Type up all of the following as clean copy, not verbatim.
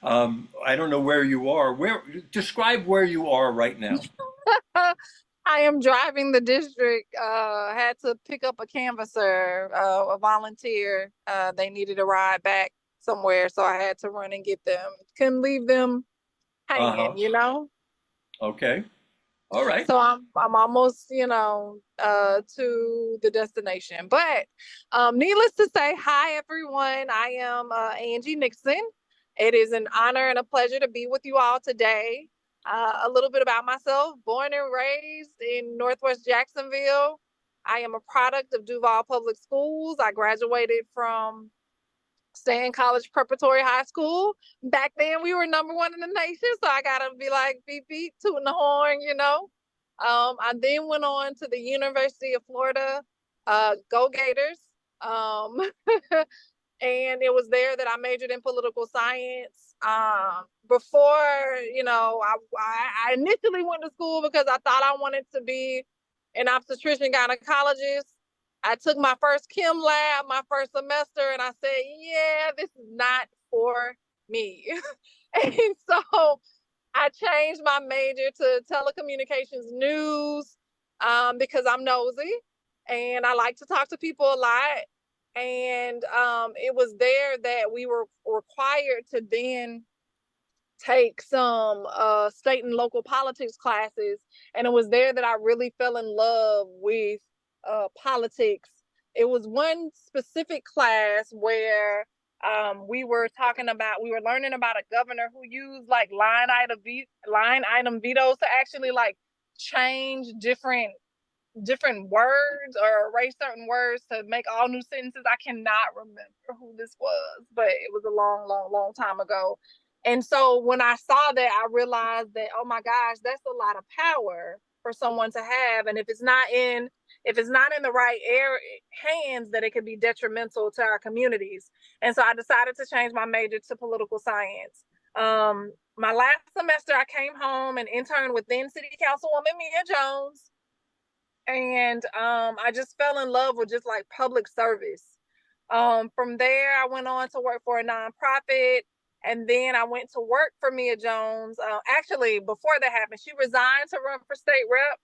I don't know where you are. Describe where you are right now. I am driving the district. Had to pick up a canvasser, a volunteer. They needed a ride back somewhere, so I had to run and get them. Couldn't leave them Uh-huh. hanging, you know. Okay. All right. So I'm almost, to the destination. But needless to say, hi everyone. I am Angie Nixon. It is an honor and a pleasure to be with you all today. A little bit about myself: born and raised in Northwest Jacksonville. I am a product of Duval Public Schools. I graduated from Staying College Preparatory High School. Back then, we were number one in the nation, so I gotta be like beep beep, tooting the horn, you know. I then went on to the University of Florida. Go Gators! Um, and it was there that I majored in political science. Before, I initially went to school because I thought I wanted to be an obstetrician gynecologist. I took my first chem lab my first semester and I said, yeah, this is not for me. And so I changed my major to telecommunications news because I'm nosy and I like to talk to people a lot. And it was there that we were required to then take some state and local politics classes. And it was there that I really fell in love with politics. It was one specific class where we were learning about a governor who used like line item vetoes to actually like change different words or erase certain words to make all new sentences. I cannot remember who this was, but it was a long, long, long time ago. And so when I saw that, I realized that, oh my gosh, that's a lot of power for someone to have. And if it's not in the right hands, that it could be detrimental to our communities. And so I decided to change my major to political science. My last semester, I came home and interned with then City Councilwoman Mia Jones, and I just fell in love with just like public service. From there, I went on to work for a nonprofit, and then I went to work for Mia Jones. Actually, before that happened, she resigned to run for state rep,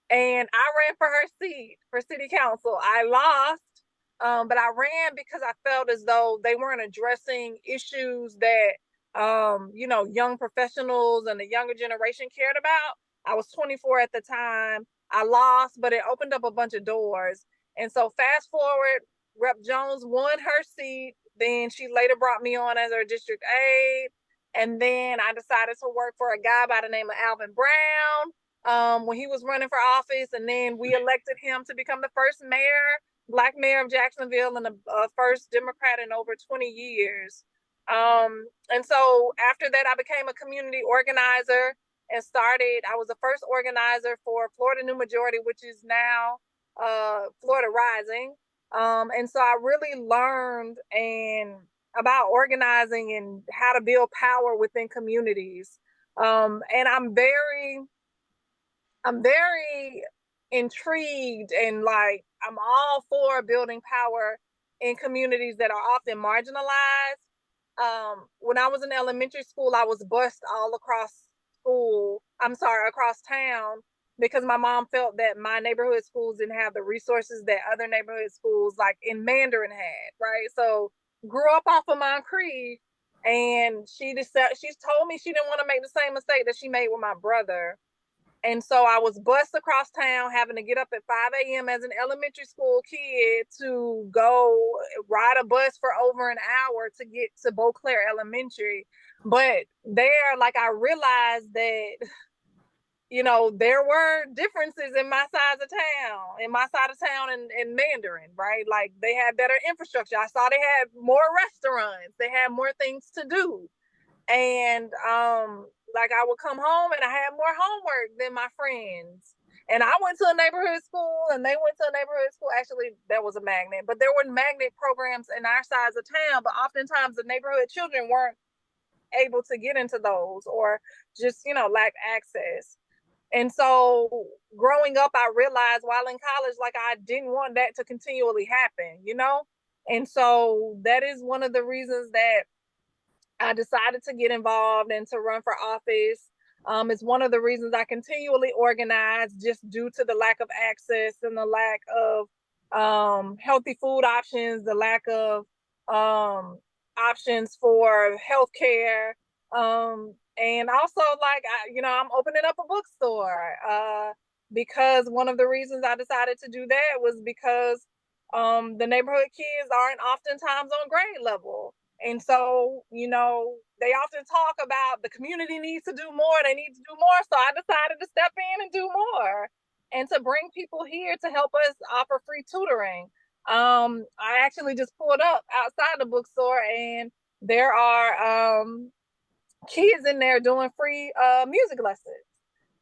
and I ran for her seat for city council. I lost, but I ran because I felt as though they weren't addressing issues that young professionals and the younger generation cared about. I was 24 at the time. I lost, but it opened up a bunch of doors. And so fast forward, Rep Jones won her seat. Then she later brought me on as her district aide. And then I decided to work for a guy by the name of Alvin Brown when he was running for office. And then we elected him to become the first Black mayor of Jacksonville, and the first Democrat in over 20 years. And so after that, I became a community organizer and I was the first organizer for Florida New Majority, which is now Florida Rising. And so I really learned about organizing and how to build power within communities. And I'm very intrigued, and like I'm all for building power in communities that are often marginalized. When I was in elementary school, I was bused all across across town, because my mom felt that my neighborhood schools didn't have the resources that other neighborhood schools like in Mandarin had, right? So grew up off of Moncrief, and she's told me she didn't want to make the same mistake that she made with my brother. And so I was bused across town, having to get up at 5 a.m. as an elementary school kid to go ride a bus for over an hour to get to Beauclair Elementary. But there, like, I realized that, there were differences in my side of town and Mandarin, right? Like, they had better infrastructure. I saw they had more restaurants, they had more things to do. And like I would come home and I had more homework than my friends. And I went to a neighborhood school and they went to a neighborhood school. Actually, there was a magnet, but there were magnet programs in our sides of town. But oftentimes the neighborhood children weren't able to get into those, or just, lack access. And so growing up, I realized while in college, like, I didn't want that to continually happen. And so that is one of the reasons that I decided to get involved and to run for office. It's one of the reasons I continually organize, just due to the lack of access and the lack of healthy food options, the lack of options for healthcare, and also I'm opening up a bookstore because one of the reasons I decided to do that was because the neighborhood kids aren't oftentimes on grade level. And so, they often talk about the community needs to do more, they need to do more. So I decided to step in and do more and to bring people here to help us offer free tutoring. I actually just pulled up outside the bookstore and there are kids in there doing free music lessons.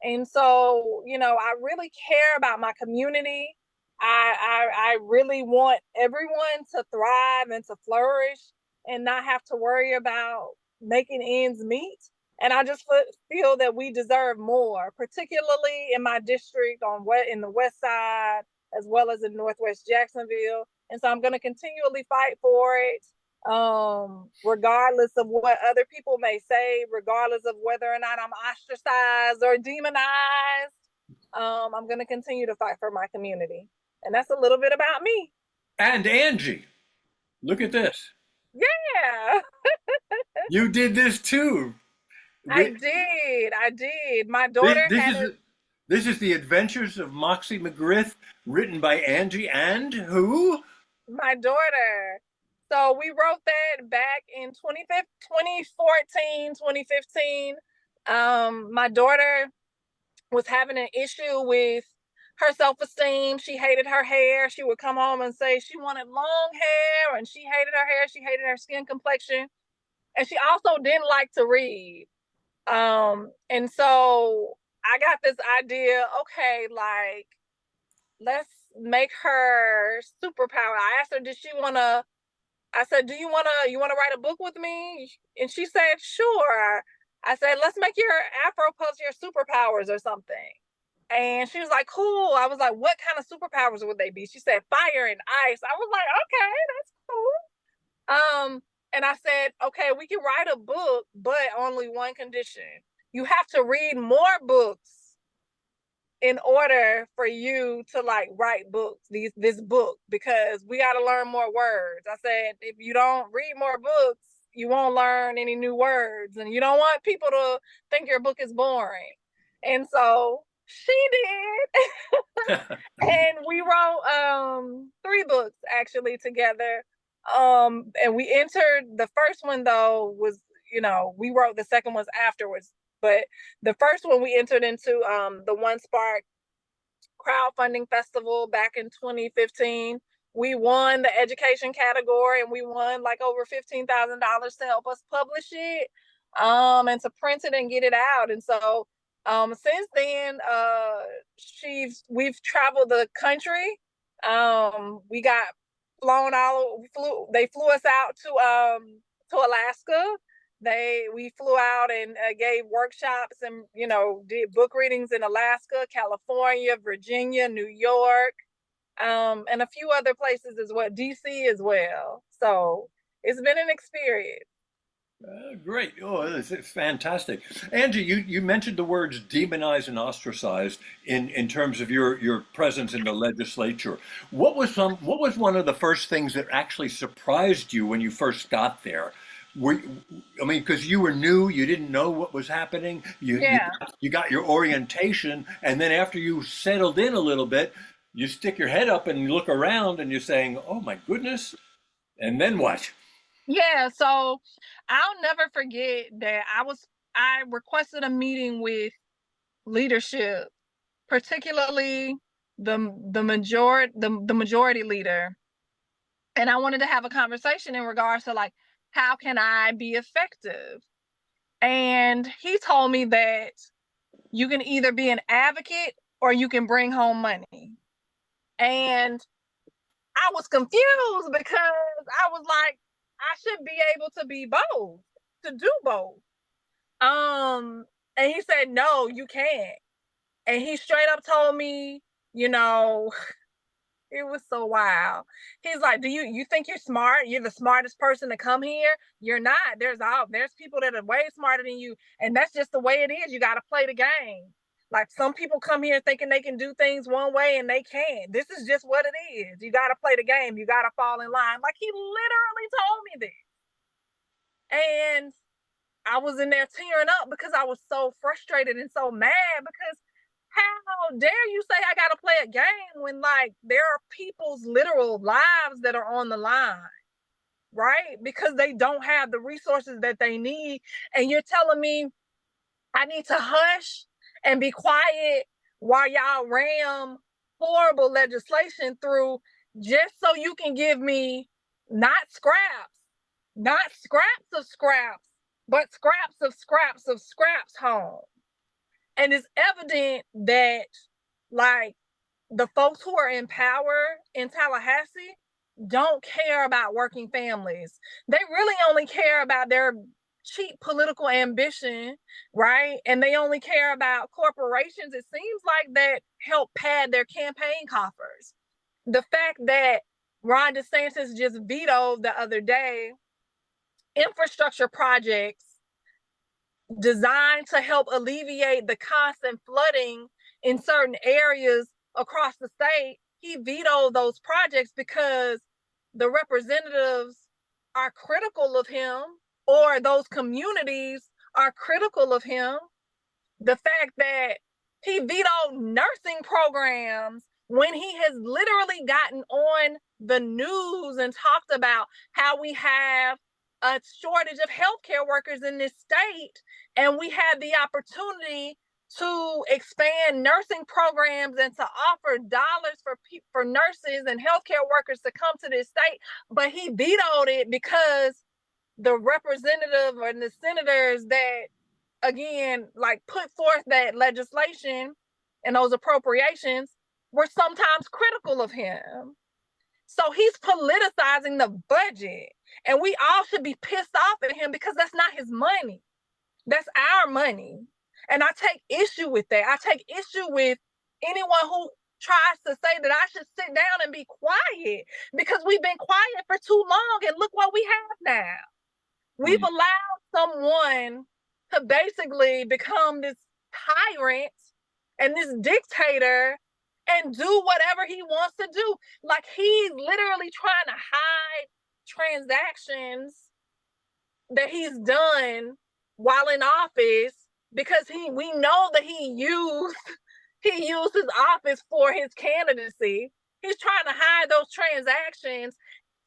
And so, I really care about my community. I really want everyone to thrive and to flourish and not have to worry about making ends meet. And I just feel that we deserve more, particularly in my district in the West Side, as well as in Northwest Jacksonville. And so I'm going to continually fight for it, regardless of what other people may say, regardless of whether or not I'm ostracized or demonized. I'm going to continue to fight for my community. And that's a little bit about me. And Angie, look at this. Yeah, You did this too. I did. I did. My This, daughter this had is this is the Adventures of Moxie McGriff, written by Angie and who? my daughter. So we wrote that back in 2014, 2015. My daughter was having an issue with her self-esteem. She hated her hair. She would come home and say she wanted long hair and she hated her hair. She hated her skin complexion. And she also didn't like to read. And so I got this idea, okay, like, let's make her superpower. I asked her, I said, you wanna write a book with me? And she said, sure. I said, let's make your Afro puffs your superpowers or something. And she was like, cool. I was like, what kind of superpowers would they be? She said, fire and ice. I was like, okay, that's cool. And I said, okay, we can write a book, but only one condition. You have to read more books in order for you to like write this book, because we got to learn more words. I said, if you don't read more books, you won't learn any new words, and you don't want people to think your book is boring. And so she did. And we wrote 3 books actually together. And we entered the first one, though, was, we wrote the second ones afterwards. But the first one we entered into the One Spark crowdfunding festival back in 2015. We won the education category and we won like over $15,000 to help us publish it, and to print it and get it out. And so since then, we've traveled the country. We got they flew us out to Alaska. We flew out and gave workshops and did book readings in Alaska, California, Virginia, New York, and a few other places as well, DC as well. So it's been an experience. Great. Oh, it's fantastic. Angie, you mentioned the words demonize and ostracize in terms of your presence in the legislature. What was one of the first things that actually surprised you when you first got there? I mean, because you were new, you didn't know what was happening. Yeah. You got your orientation, and then after you settled in a little bit, you stick your head up and you look around and you're saying, "Oh my goodness." And then what? Yeah, so I'll never forget that I requested a meeting with leadership, particularly the majority leader. And I wanted to have a conversation in regards to like, how can I be effective? And he told me that you can either be an advocate or you can bring home money. And I was confused because I was like, I should be able to be both, to do both. And he said, no, you can't. And he straight up told me, you know, It was so wild. He's like, "Do you think you're smart? You're the smartest person to come here? You're not. There's people that are way smarter than you, and that's just the way it is. You got to play the game. Like some people come here thinking they can do things one way and they can't. This is just what it is. You got to play the game. You got to fall in line." Like he literally told me this, and I was in there tearing up because I was so frustrated and so mad because how dare you say I gotta play a game when like there are people's literal lives that are on the line, right? Because they don't have the resources that they need. And you're telling me I need to hush and be quiet while y'all ram horrible legislation through just so you can give me not scraps, not scraps of scraps, but scraps of scraps of scraps home. And it's evident that like the folks who are in power in Tallahassee don't care about working families. They really only care about their cheap political ambition, right? And they only care about corporations, it seems like, that help pad their campaign coffers. The fact that Ron DeSantis just vetoed the other day infrastructure projects designed to help alleviate the constant flooding in certain areas across the state, he vetoed those projects because the representatives are critical of him, or those communities are critical of him. The fact that he vetoed nursing programs when he has literally gotten on the news and talked about how we have a shortage of healthcare workers in this state, and we have the opportunity to expand nursing programs and to offer dollars for nurses and healthcare workers to come to this state, but he vetoed it because the representative or the senators that again like put forth that legislation and those appropriations were sometimes critical of him. So he's politicizing the budget, and we all should be pissed off at him because that's not his money. That's our money. And I take issue with that. I take issue with anyone who tries to say that I should sit down and be quiet because we've been quiet for too long, and look what we have now. We've allowed someone to basically become this tyrant and this dictator and do whatever he wants to do. Like he's literally trying to hide transactions that he's done while in office because we know that he used his office for his candidacy. He's trying to hide those transactions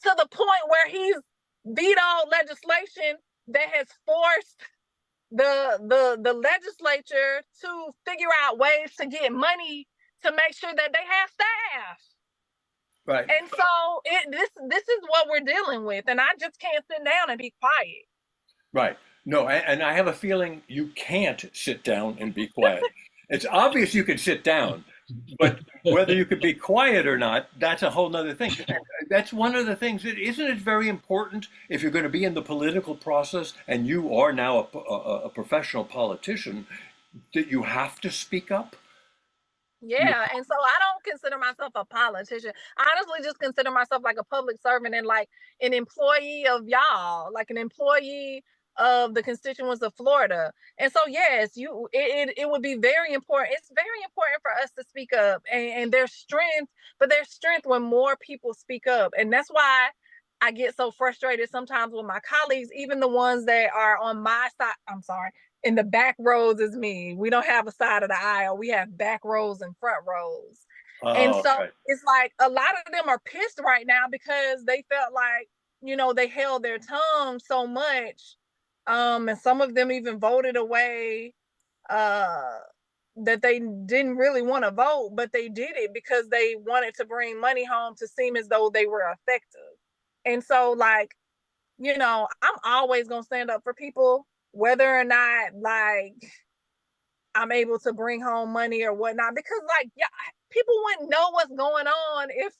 to the point where he's vetoed legislation that has forced the legislature to figure out ways to get money to make sure that they have staff. Right. And so this is what we're dealing with, and I just can't sit down and be quiet. Right. No, and I have a feeling you can't sit down and be quiet. It's obvious you can sit down, but whether you could be quiet or not, that's a whole nother thing. That's one of the things that isn't it very important if you're going to be in the political process and you are now a professional politician that you have to speak up? Yeah, and so I don't consider myself a politician. I honestly just consider myself like a public servant and like an employee of y'all, like an employee of the constituents of Florida. And so yes, it would be very important. It's very important for us to speak up, and there's strength, but there's strength when more people speak up. And that's why I get so frustrated sometimes with my colleagues, even the ones that are on my side. I'm sorry, in the back rows is me. We don't have a side of the aisle. We have back rows and front rows. And Oh, so right. it's like a lot of them are pissed right now because they felt like, they held their tongue so much. And some of them even voted away uh that they didn't really want to vote, but they did it because they wanted to bring money home to seem as though they were effective. And so like, I'm always gonna stand up for people, whether or not like I'm able to bring home money or whatnot, because like yeah, people wouldn't know what's going on if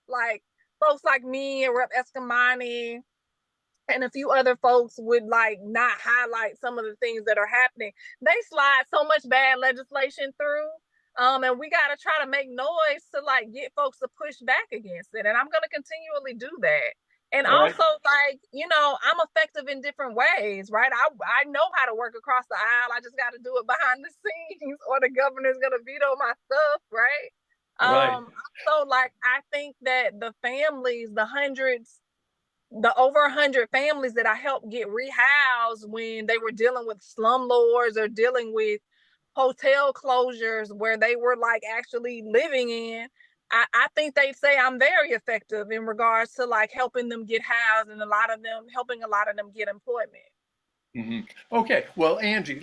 like folks like me and Rep Escamani and a few other folks would like not highlight some of the things that are happening. They slide so much bad legislation through. And we got to try to make noise to like get folks to push back against it. And I'm going to continually do that. And All right. also, like, I'm effective in different ways, right? I know how to work across the aisle. I just got to do it behind the scenes, or the governor's going to veto my stuff, right? Right. So, like, I think that the families, the over 100 families that I helped get rehoused when they were dealing with slumlords or dealing with hotel closures where they were like actually living in, I think they say I'm very effective in regards to like helping them get housed, and helping a lot of them get employment. hmm Okay, well, Angie,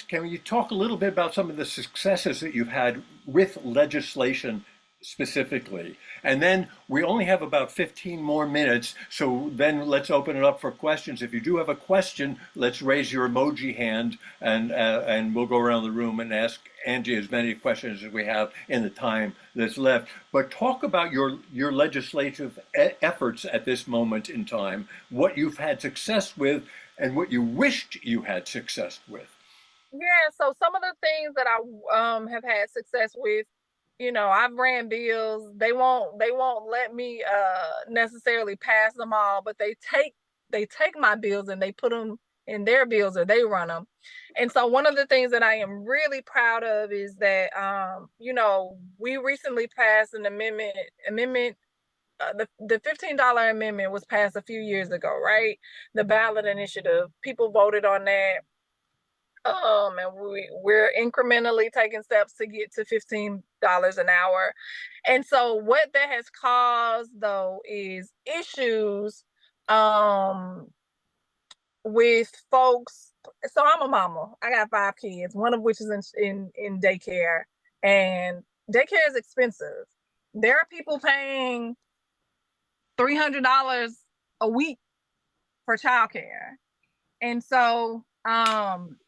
can you talk a little bit about some of the successes that you've had with legislation specifically? And then we only have about 15 more minutes, so then let's open it up for questions. If you do have a question, let's raise your emoji hand, and we'll go around the room and ask Angie as many questions as we have in the time that's left. But talk about your legislative efforts at this moment in time, what you've had success with, and what you wished you had success with. Yeah, so some of the things that I have had success with, I've ran bills. They won't let me necessarily pass them all, but they take my bills and they put them in their bills, or they run them. And so one of the things that I am really proud of is that we recently passed an amendment. The $15 amendment was passed a few years ago, right? The ballot initiative. People voted on that. And we're incrementally taking steps to get to $15 an hour. And so what that has caused though is issues um with folks. So I'm a mama. I got 5 kids, one of which is in daycare, and daycare is expensive. There are people paying $300 a week for childcare. And so,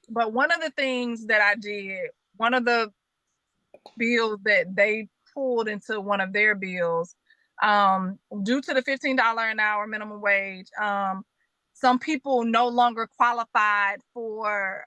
but one of the things that I did, one of the bills that they pulled into one of their bills, due to the $15 an hour minimum wage, some people no longer qualified for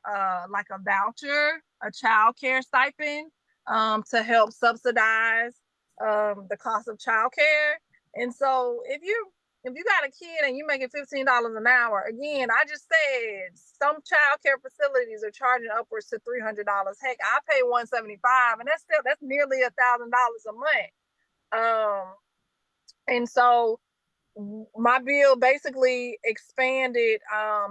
like a voucher, a child care stipend, to help subsidize the cost of child care. And so if you got a kid and you making $15 an hour, again, I just said some child care facilities are charging upwards to $300. Heck, I pay $175, and that's nearly $1,000 a month. And so my bill basically expanded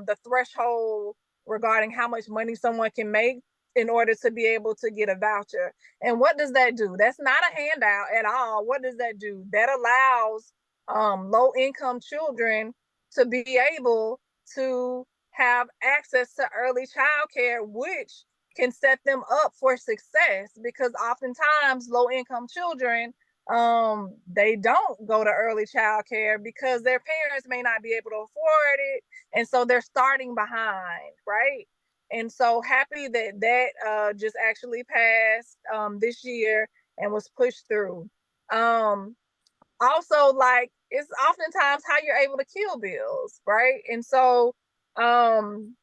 the threshold regarding how much money someone can make in order to be able to get a voucher. And what does that do? That's not a handout at all. What does that do? That allows low income children to be able to have access to early child care, which can set them up for success, because oftentimes low income children, they don't go to early child care because their parents may not be able to afford it, and so they're starting behind, right? And so happy that just actually passed this year and was pushed through. Also, like, it's oftentimes how you're able to kill bills, right? And so um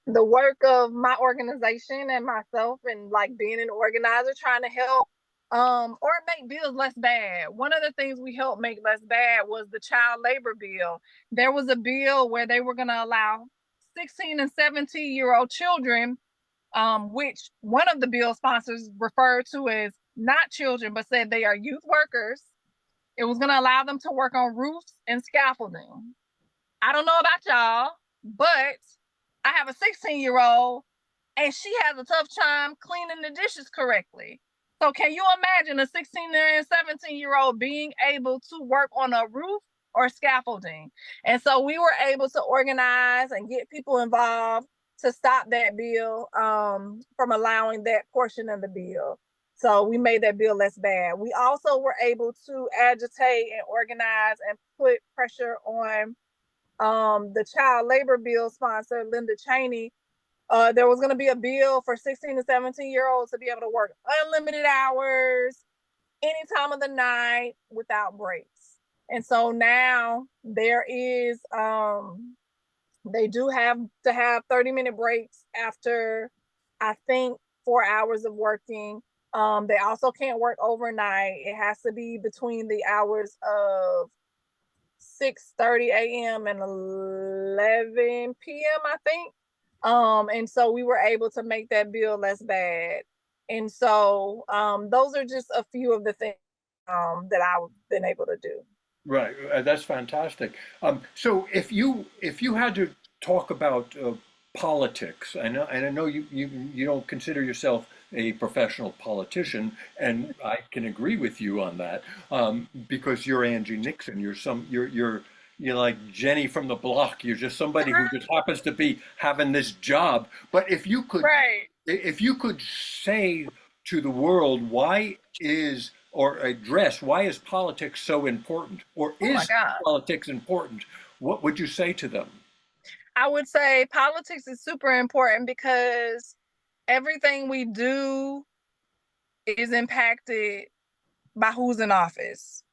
the work of my organization and myself, and like being an organizer, trying to help or make bills less bad. One of the things we helped make less bad was the child labor bill. There was a bill where they were going to allow 16 and 17-year-old children, which one of the bill sponsors referred to as not children, but said they are youth workers. It was going to allow them to work on roofs and scaffolding. I don't know about y'all, but I have a 16-year-old, and she has a tough time cleaning the dishes correctly. So can you imagine a 16 and 17-year-old being able to work on a roof or scaffolding? And so we were able to organize and get people involved to stop that bill from allowing that portion of the bill. So we made that bill less bad. We also were able to agitate and organize and put pressure on the child labor bill sponsor, Linda Cheney. There was going to be a bill for 16 to 17-year-olds to be able to work unlimited hours, any time of the night, without breaks. And so now there is, they do have to have 30-minute breaks after, I think, 4 hours of working. They also can't work overnight. It has to be between the hours of 6:30 a.m. and 11 p.m., I think. And so we were able to make that bill less bad. And so those are just a few of the things that I've been able to do. Right, that's fantastic. So if you had to talk about politics, and I know you don't consider yourself a professional politician, and I can agree with you on that, because you're Angie Nixon. You're like Jenny from the block. You're just somebody who just happens to be having this job. But Right. if you could say to the world, why is or address why is politics so important, or Oh my is God. politics important, what would you say to them? I would say politics is super important because everything we do is impacted by who's in office.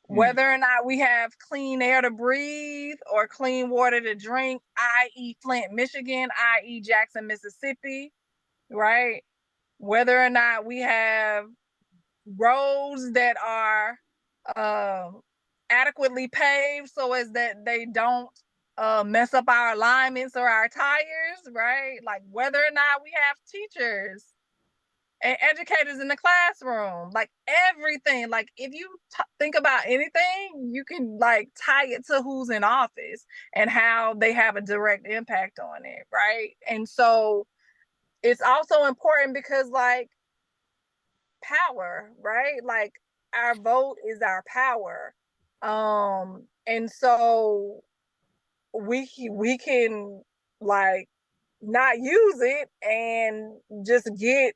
Hmm. Whether or not we have clean air to breathe or clean water to drink, i.e., Flint, Michigan, i.e., Jackson, Mississippi, right? Whether or not we have roads that are uh, adequately paved so as that they don't mess up our alignments or our tires, right? Like whether or not we have teachers and educators in the classroom, like everything. Like if you think about anything, you can like tie it to who's in office and how they have a direct impact on it, right? And so it's also important because like power, right? Like our vote is our power. And so we can like not use it and just get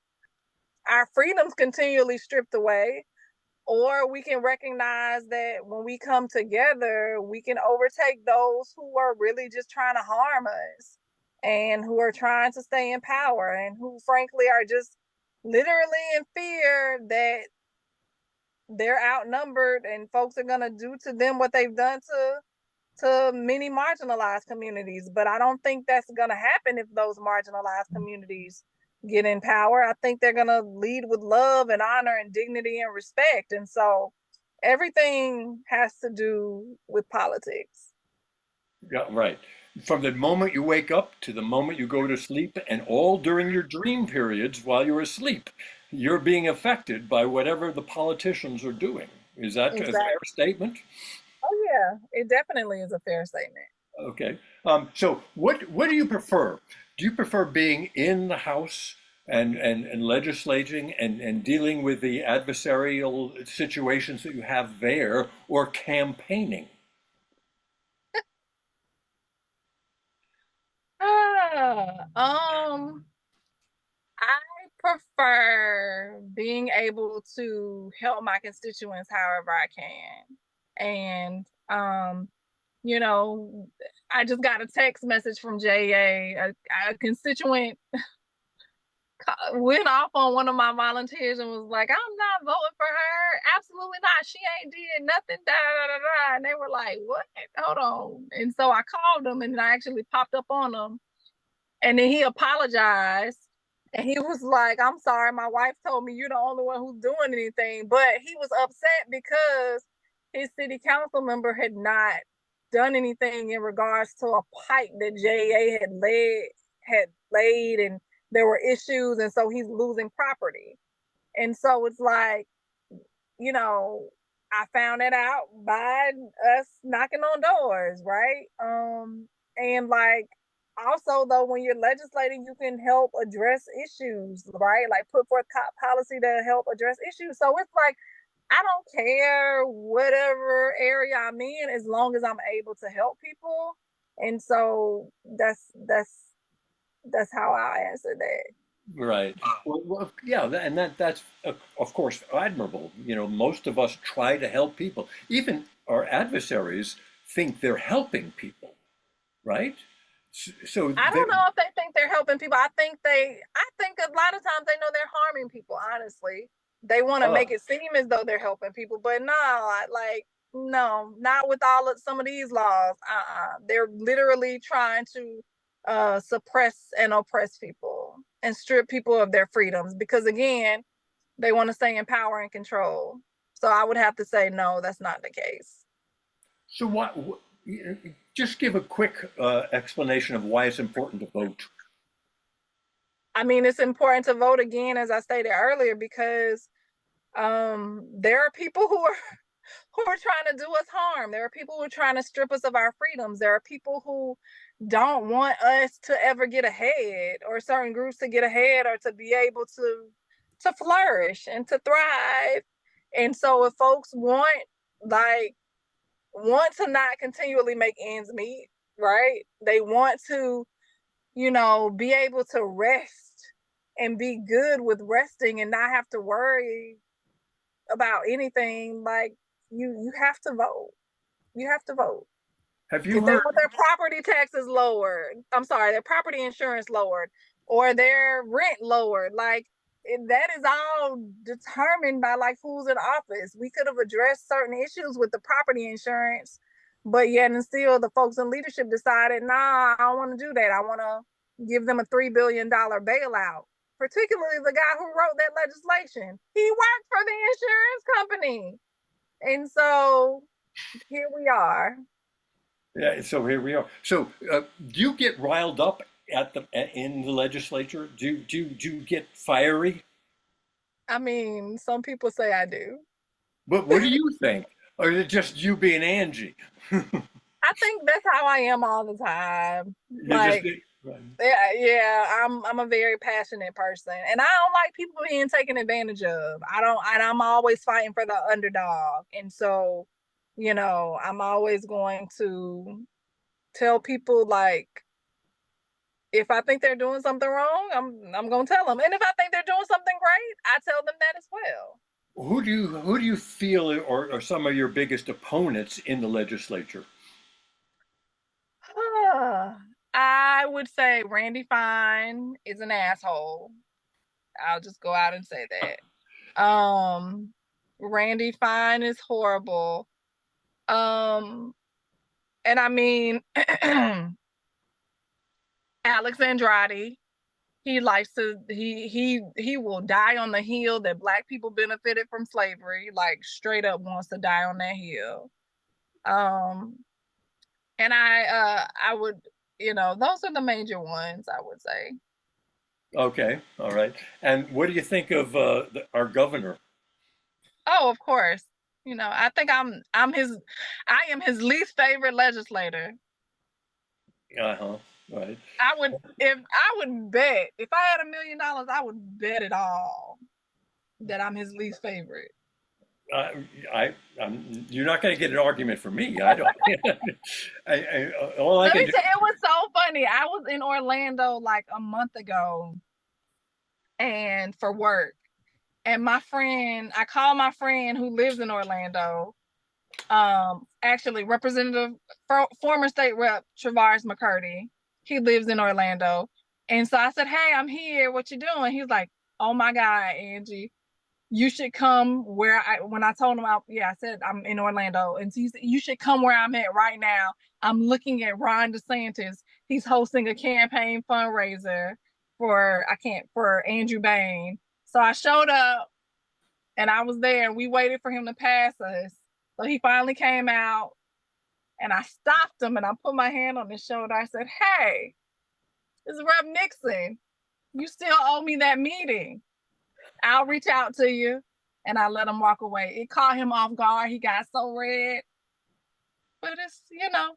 our freedoms continually stripped away, or we can recognize that when we come together, we can overtake those who are really just trying to harm us and who are trying to stay in power and who, frankly, are just literally in fear that they're outnumbered and folks are going to do to them what they've done to many marginalized communities. But I don't think that's going to happen if those marginalized communities get in power. I think they're going to lead with love and honor and dignity and respect. And so everything has to do with politics. Yeah, right. From the moment you wake up to the moment you go to sleep, and all during your dream periods while you're asleep, you're being affected by whatever the politicians are doing. Is that a fair Exactly. statement? Oh, yeah, it definitely is a fair statement. Okay. So what do you prefer? Do you prefer being in the House and legislating and dealing with the adversarial situations that you have there, or campaigning? Ah, I prefer being able to help my constituents however I can. And you know, I just got a text message from JA. A constituent went off on one of my volunteers and was like, I'm not voting for her. Absolutely not. She ain't did nothing. Da, da, da, da. And they were like, what? Hold on. And so I called them and I actually popped up on them. And then he apologized. And he was like, I'm sorry, my wife told me you're the only one who's doing anything. But he was upset because his city council member had not done anything in regards to a pipe that JA had laid and there were issues, and so he's losing property. And so it's like, you know, I found it out by us knocking on doors, right? And like also though, when you're legislating, you can help address issues, right? Like put forth policy to help address issues. So it's like I don't care whatever area I'm in as long as I'm able to help people. And so that's how I answer that. Right. Well, yeah, and that's of course admirable. You know, most of us try to help people. Even our adversaries think they're helping people, right? So I they, don't know if they think they're helping people. I think a lot of times they know they're harming people, honestly. They want to uh, make it seem as though they're helping people, but no, like no, not with all of some of these laws. They're literally trying to suppress and oppress people and strip people of their freedoms because again, They want to stay in power and control. So I would have to say, no, that's not the case. So just give a quick explanation of why it's important to vote. I mean, it's important to vote again, as I stated earlier, because there are people who are trying to do us harm. There are people who are trying to strip us of our freedoms. There are people who don't want us to ever get ahead, or certain groups to get ahead, or to be able to flourish and to thrive. And so if folks like want to not continually make ends meet, right? They want to, be able to rest and be good with resting and not have to worry about anything. Like, you have to vote. You have to vote. Have you If they heard? want their property taxes lowered, I'm sorry, their property insurance lowered, or their rent lowered, like, that is all determined by like who's in office. We could have addressed certain issues with the property insurance, but yet and still the folks in leadership decided, nah, I don't want to do that. I want to give them a $3 billion bailout. Particularly the guy who wrote that legislation. He worked for the insurance company. And so here we are. Yeah, so here we are. So, do you get riled up in the legislature? Do you get fiery? I mean, some people say I do. But what do you think? Or is it just you being Angie? I think that's how I am all the time. You just Like, yeah, I'm a very passionate person, and I don't like people being taken advantage of. I don't, and I'm always fighting for the underdog, and so, I'm always going to tell people, like, if I think they're doing something wrong, I'm gonna tell them, and if I think they're doing something great, I tell them that as well. who do you feel are some of your biggest opponents in the legislature? I would say Randy Fine is an asshole. I'll just go out and say that. Randy Fine is horrible. And I mean, Alex Andrade, he likes to he will die on the hill that Black people benefited from slavery, like straight up wants to die on that hill. Um, and I would, those are the major ones, I would say. Okay, all right. And what do you think of our governor? Oh, of course. I think I am his least favorite legislator. Uh-huh, right. I would bet if I had $1 million, I would bet it all that I'm his least favorite. You're not going to get an argument from me. I don't. All I Let can me do. tell you, it was so funny. I was in Orlando like a month ago, and for work, and I called my friend who lives in Orlando. Actually, former state rep Travaris McCurdy. He lives in Orlando, and so I said, "Hey, I'm here. What you doing?" He's like, "Oh my God, Angie, you should come when I told him, I said I'm in Orlando, and he said, you should come where I'm at right now. I'm looking at Ron DeSantis. He's hosting a campaign fundraiser for Andrew Bain." So I showed up, and I was there, and we waited for him to pass us. So he finally came out, and I stopped him, and I put my hand on his shoulder. I said, "Hey, this is Rep. Nixon. You still owe me that meeting. I'll reach out to you." And I let him walk away. It caught him off guard. He got so red. But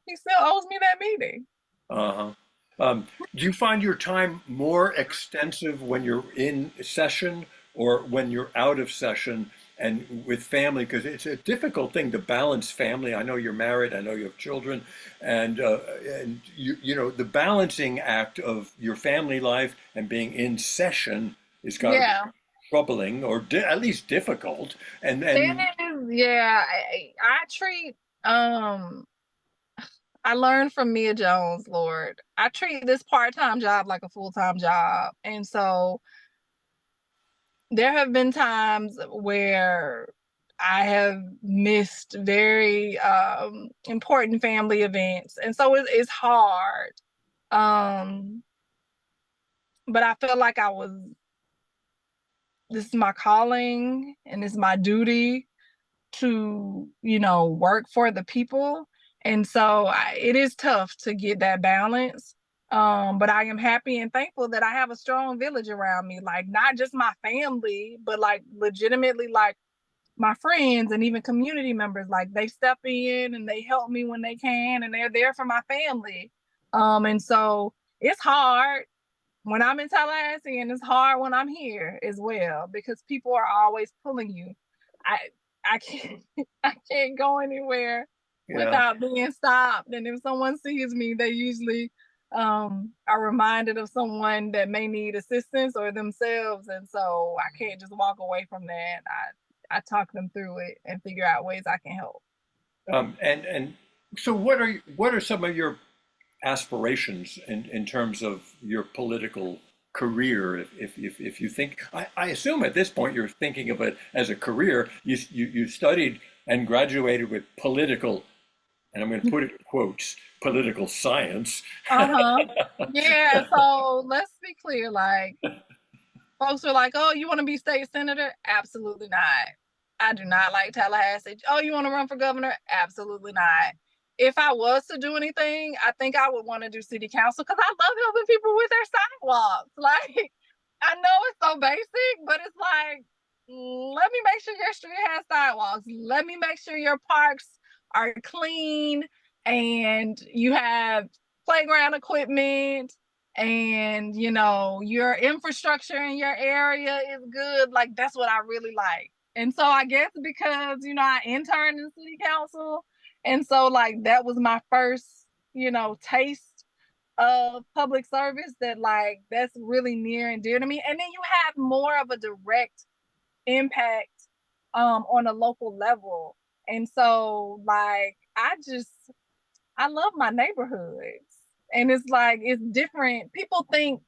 he still owes me that meeting. Uh-huh. Do you find your time more extensive when you're in session or when you're out of session and with family? Because it's a difficult thing to balance family. I know you're married. I know you have children, and the balancing act of your family life and being in session is got to be Yeah. troubling or at least difficult. And It and is, yeah. I treat I learned from Mia Jones, Lord. I treat this part-time job like a full-time job. And so there have been times where I have missed very important family events. And so it's hard. Um, but I felt like I was this is my calling and it's my duty to, work for the people. And so it is tough to get that balance. But I am happy and thankful that I have a strong village around me, like not just my family, but like legitimately like my friends and even community members. Like they step in and they help me when they can and they're there for my family. And so it's hard when I'm in Tallahassee and it's hard when I'm here as well because people are always pulling you. I I can't I can't go anywhere Yeah. without being stopped. And if someone sees me, they usually are reminded of someone that may need assistance or themselves. And so I can't just walk away from that. I talk them through it and figure out ways I can help. And so what are some of your aspirations in terms of your political career? If you think, I assume at this point you're thinking of it as a career. You studied and graduated with political, and I'm going to put it in quotes, political science. Uh-huh. Yeah, so let's be clear. Like folks are like, oh, you want to be state senator? Absolutely not. I do not like Tallahassee. Oh, you want to run for governor? Absolutely not. If I was to do anything, I think I would want to do city council because I love helping people with their sidewalks. Like, I know it's so basic, but it's like, let me make sure your street has sidewalks. Let me make sure your parks are clean and you have playground equipment and your infrastructure in your area is good. Like that's what I really like. And so I guess because I interned in city council, and so like that was my first taste of public service, that like that's really near and dear to me. And then you have more of a direct impact on a local level. And so like I love my neighborhoods. And it's like it's different. People think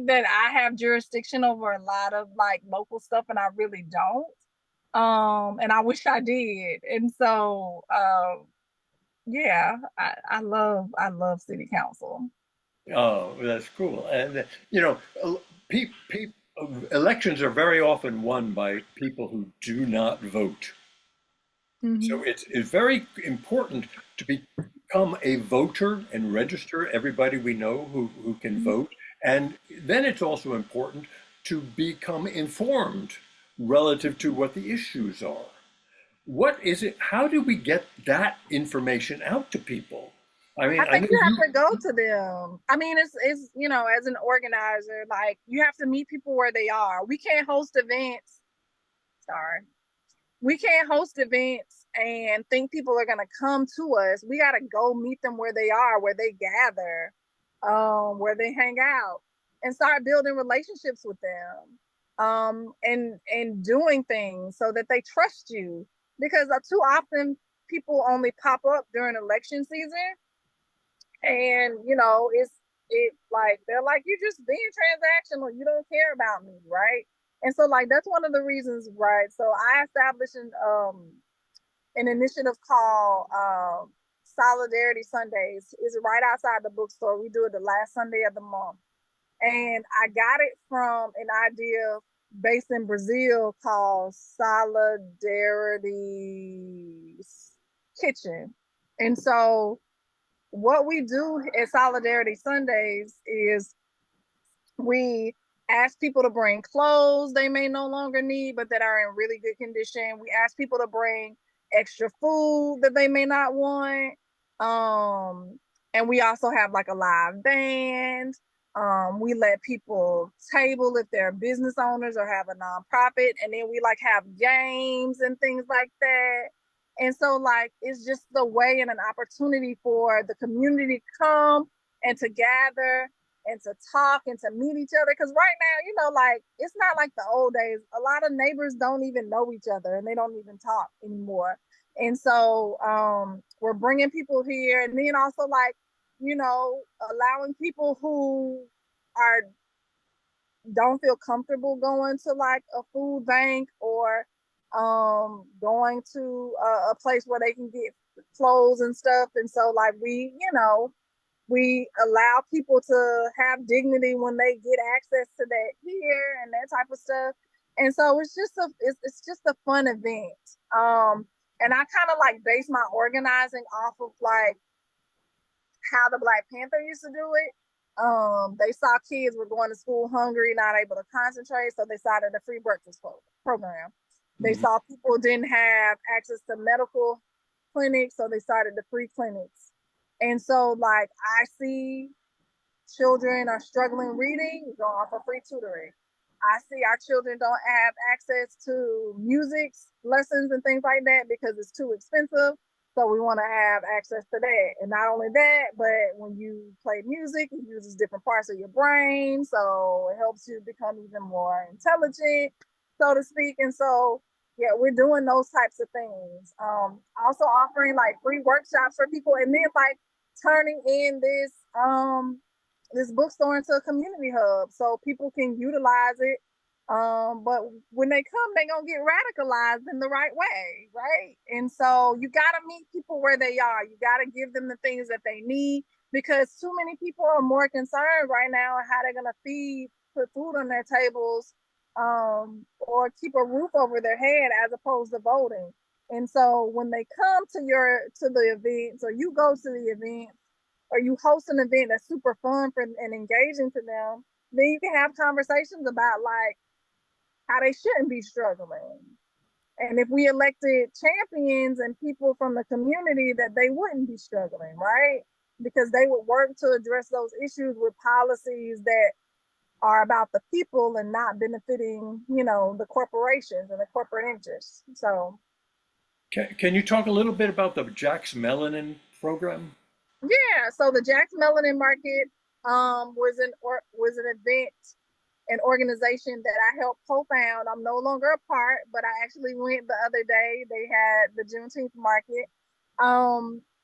that I have jurisdiction over a lot of like local stuff, and I really don't. And I wish I did. And so yeah, I love city council. Oh, that's cool. And pe pe elections are very often won by people who do not vote. So Mm-hmm. it's very important to become a voter and register everybody we know who can vote. And then it's also important to become informed relative to what the issues are. What is it? How do we get that information out to people? I mean, I I think know you you, have to go to them. I mean, it's as an organizer, like you have to meet people where they are. We can't host events. Sorry. We can't host events and think people are going to come to us. We got to go meet them where they are, where they gather, where they hang out, and start building relationships with them, and doing things so that they trust you. Because too often people only pop up during election season, and it like they're like, you're just being transactional, you don't care about me, right? And so like that's one of the reasons, right? So I established an initiative called Solidarity Sundays. It's right outside the bookstore. We do it the last Sunday of the month, and I got it from an idea based in Brazil called Solidarity Kitchen. And so what we do at Solidarity Sundays is we ask people to bring clothes they may no longer need, but that are in really good condition. We ask people to bring extra food that they may not want. And we also have like a live band. We let people table if they're business owners or have a nonprofit. And then we like have games and things like that. And so like it's just the way and an opportunity for the community to come and to gather and to talk and to meet each other. Because right now, like it's not like the old days. A lot of neighbors don't even know each other and they don't even talk anymore. And so we're bringing people here, and then also like allowing people who are don't feel comfortable going to like a food bank or going to a place where they can get clothes and stuff. And so like we we allow people to have dignity when they get access to that here and that type of stuff. And so it's just a fun event. And I kind of like base my organizing off of like how the Black Panther used to do it. They saw kids were going to school hungry, not able to concentrate, so they started a free breakfast program. They Mhm. saw people didn't have access to medical clinics, so they started the free clinics. And so, like, I see children are struggling reading, go offer free tutoring. I see our children don't have access to music lessons and things like that because it's too expensive. So we want to have access to that. And not only that, but when you play music, it uses different parts of your brain. So it helps you become even more intelligent, so to speak. And so, yeah, we're doing those types of things. Also offering like free workshops for people and then like turning in this bookstore into a community hub so people can utilize it. But when they come, they're gonna get radicalized in the right way, right? And so you gotta meet people where they are. You gotta give them the things that they need because too many people are more concerned right now how they're gonna put food on their tables, or keep a roof over their head as opposed to voting. And so when they come to the events or you go to the event or you host an event that's super fun and engaging to them, then you can have conversations about like how they shouldn't be struggling. And if we elected champions and people from the community, that they wouldn't be struggling, right? Because they would work to address those issues with policies that are about the people and not benefiting, the corporations and the corporate interests. So Can you talk a little bit about the Jack's Melanin program? yeah, so the Jack's Melanin Market was an event, an organization that I helped co-found. I'm no longer a part, but I actually went the other day. They had the Juneteenth market.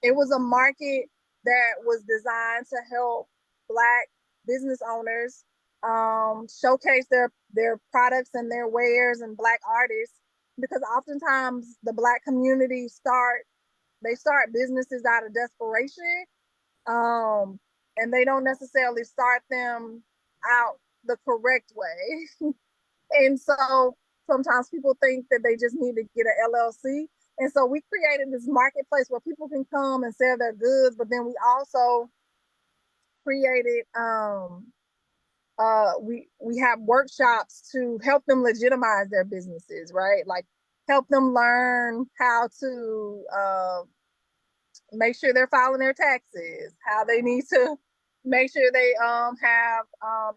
It was a market that was designed to help Black business owners showcase their products and their wares and Black artists because oftentimes the Black community start businesses out of desperation, um, and they don't necessarily start them out the correct way. And so sometimes people think that they just need to get an LLC. And so we created this marketplace where people can come and sell their goods, but then we also created we have workshops to help them legitimize their businesses, right? Like help them learn how to make sure they're filing their taxes, how they need to make sure they have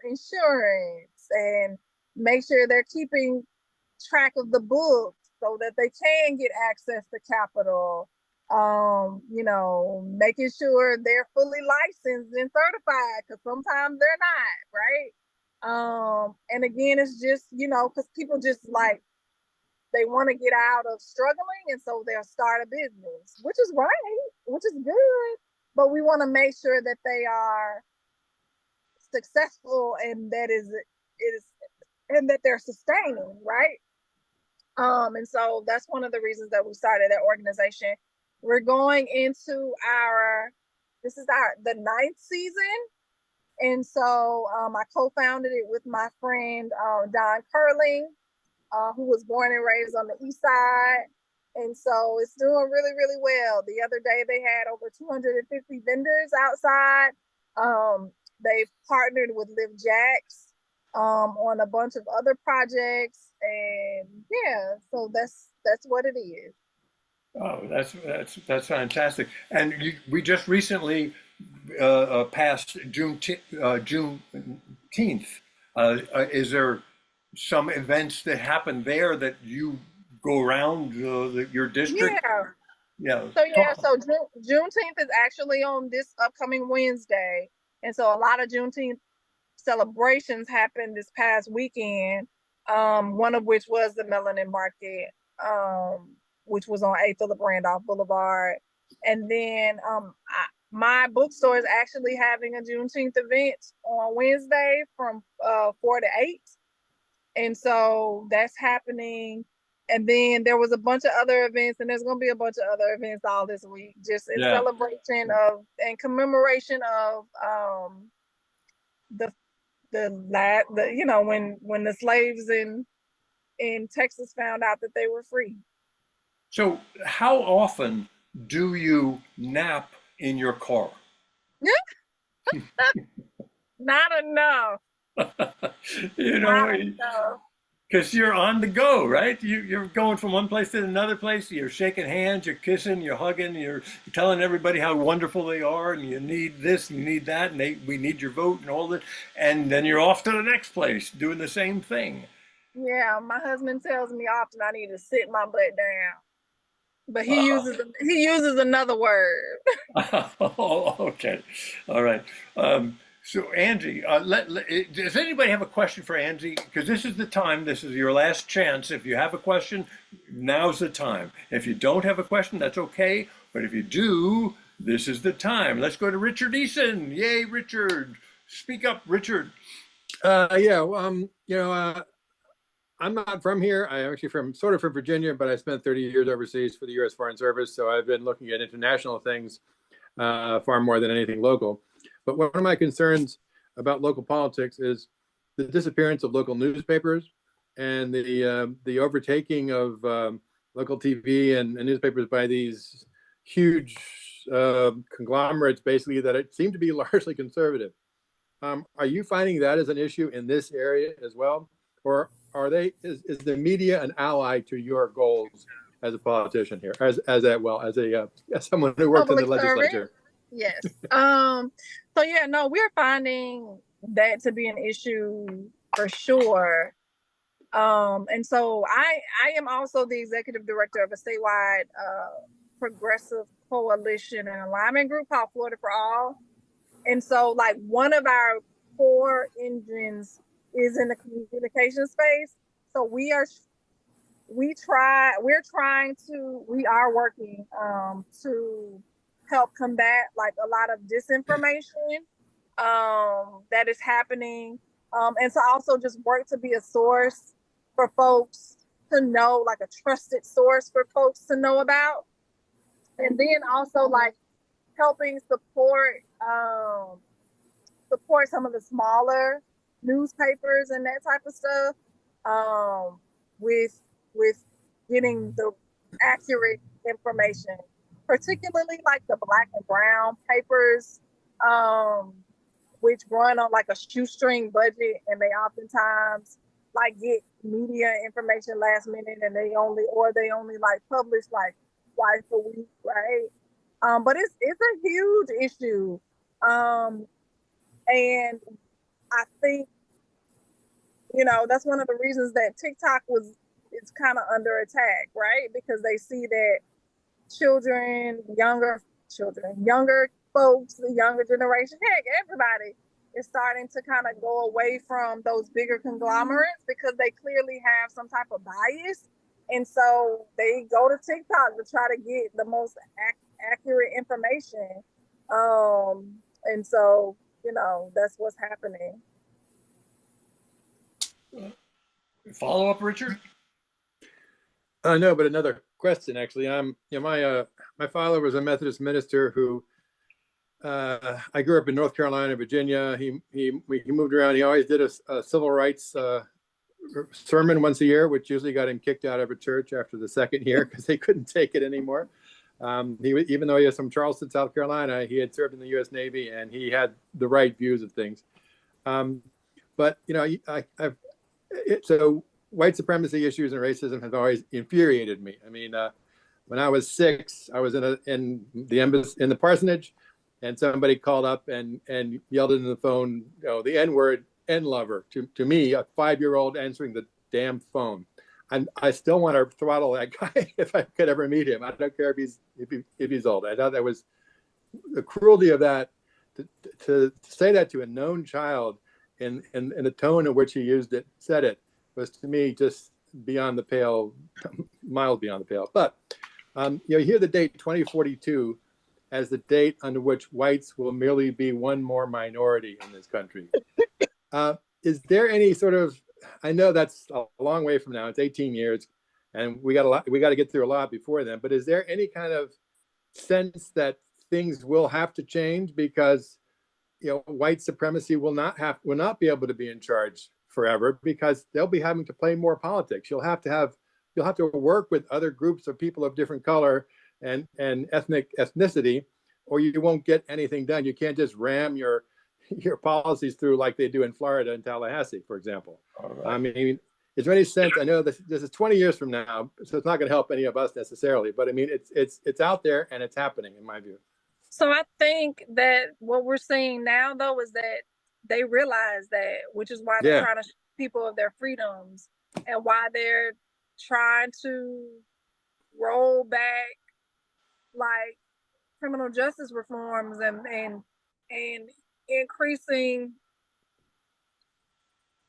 insurance and make sure they're keeping track of the books so that they can get access to capital. Making sure they're fully licensed and certified because sometimes they're not, right? And again, it's just, because people just like they want to get out of struggling, and so they'll start a business, which is right, which is good. But we want to make sure that they are successful and that is and that they're sustaining, right? And so that's one of the reasons that we started that organization. We're going into this is the ninth season, and so I co-founded it with my friend Don Curling, who was born and raised on the East Side. And so it's doing really, really well. The other day they had over 250 vendors outside. They've partnered with Live Jacks on a bunch of other projects. And yeah, so that's what it is. Oh, that's fantastic. And we just recently passed Juneteenth. Is there some events that happen there that you go around your district? Yeah. Yeah, So yeah, talk. so Juneteenth is actually on this upcoming Wednesday. And so a lot of Juneteenth celebrations happened this past weekend, one of which was the Melanin Market, which was on 8 Philip Randolph Boulevard. And then my bookstore is actually having a Juneteenth event on Wednesday from 4 to 8. And so that's happening And then there was a bunch of other events, and there's going to be a bunch of other events all this week, just in Yeah. celebration of and commemoration of the you know, when the slaves in Texas found out that they were free. So how often do you nap in your car? Not enough. You Not know, enough. because you're on the go, right? You're going from one place to another place. You're shaking hands, you're kissing, you're hugging, you're telling everybody how wonderful they are, and you need this, and you need that, and we need your vote and all that. And then you're off to the next place doing the same thing. Yeah, my husband tells me often I need to sit my butt down, but he uses another word. Oh, okay. All right. So Angie, does anybody have a question for Angie? Because this is the time. This is your last chance. If you have a question, now's the time. If you don't have a question, that's okay. But if you do, this is the time. Let's go to Richard Eason. Yay, Richard. Speak up, Richard. Yeah, well, I'm not from here. I'm actually sort of from Virginia, but I spent 30 years overseas for the U.S. Foreign Service. So I've been looking at international things far more than anything local. But one of my concerns about local politics is the disappearance of local newspapers and the overtaking of local TV and newspapers by these huge conglomerates, basically that seem to be largely conservative. Are you finding that as an issue in this area as well, or is the media an ally to your goals as a politician here, as someone who works in the Public servant. legislature? Yes. So yeah, no, we're finding that to be an issue for sure. And so I am also the executive director of a statewide progressive coalition and alignment group called Florida for All. And so like one of our core engines is in the communication space. So we are working to help combat like a lot of disinformation that is happening, and to also just work to be a source for folks to know, like a trusted source for folks to know about, and then also like helping support some of the smaller newspapers and that type of stuff, with getting the accurate information, particularly like the Black and brown papers, which run on like a shoestring budget, and they oftentimes like get media information last minute, and they only like publish like twice a week, right? But it's a huge issue, and I think, you know, that's one of the reasons that TikTok is kind of under attack, right? Because they see that younger folks, the younger generation, heck, everybody is starting to kind of go away from those bigger conglomerates because they clearly have some type of bias. And so they go to TikTok to try to get the most accurate information. And so, you know, that's what's happening. Follow up, Richard? No, but another question actually. My father was a Methodist minister who I grew up in North Carolina, Virginia. He moved around. He always did a civil rights sermon once a year, which usually got him kicked out of a church after the second year because they couldn't take it anymore. Even though he was from Charleston, South Carolina, he had served in the U.S. Navy and he had the right views of things. But you know, so white supremacy issues and racism have always infuriated me. I mean, when I was 6, I was in the parsonage, and somebody called up and yelled into the phone, you know, the N-word, N-lover, to me, a 5-year-old answering the damn phone. I still want to throttle that guy if I could ever meet him. I don't care if he's old. I thought that was the cruelty of that, to say that to a known child in the tone in which he said it, was to me just beyond the pale, miles beyond the pale. But you hear the date 2042 as the date under which whites will merely be one more minority in this country. Is there any sort of, I know that's a long way from now, it's 18 years, and we got to get through a lot before then. But is there any kind of sense that things will have to change because white supremacy will not be able to be in charge forever, because they'll be having to play more politics. You'll have to work with other groups of people of different color and ethnicity, or you won't get anything done. You can't just ram your policies through like they do in Florida and Tallahassee, for example. Right. I mean, is there any sense? I know this is 20 years from now, so it's not going to help any of us necessarily. But I mean, it's out there and it's happening, in my view. So I think that what we're seeing now, though, is that they realize that, which is why they're trying to strip people of their freedoms, and why they're trying to roll back like criminal justice reforms and increasing,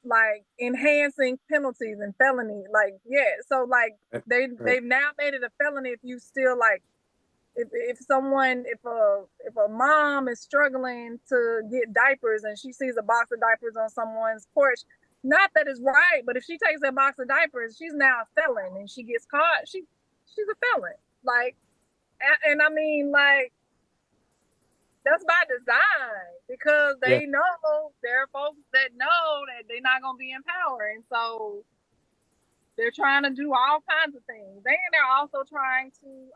like enhancing penalties and felony. Like, so like they've now made it a felony if you still like, if a mom is struggling to get diapers and she sees a box of diapers on someone's porch, not that it's right, but if she takes that box of diapers, she's now a felon, and she gets caught, she's a felon. Like, and I mean, like, that's by design, because they know there are folks that know that they're not going to be in power, and so they're trying to do all kinds of things. And they're also trying to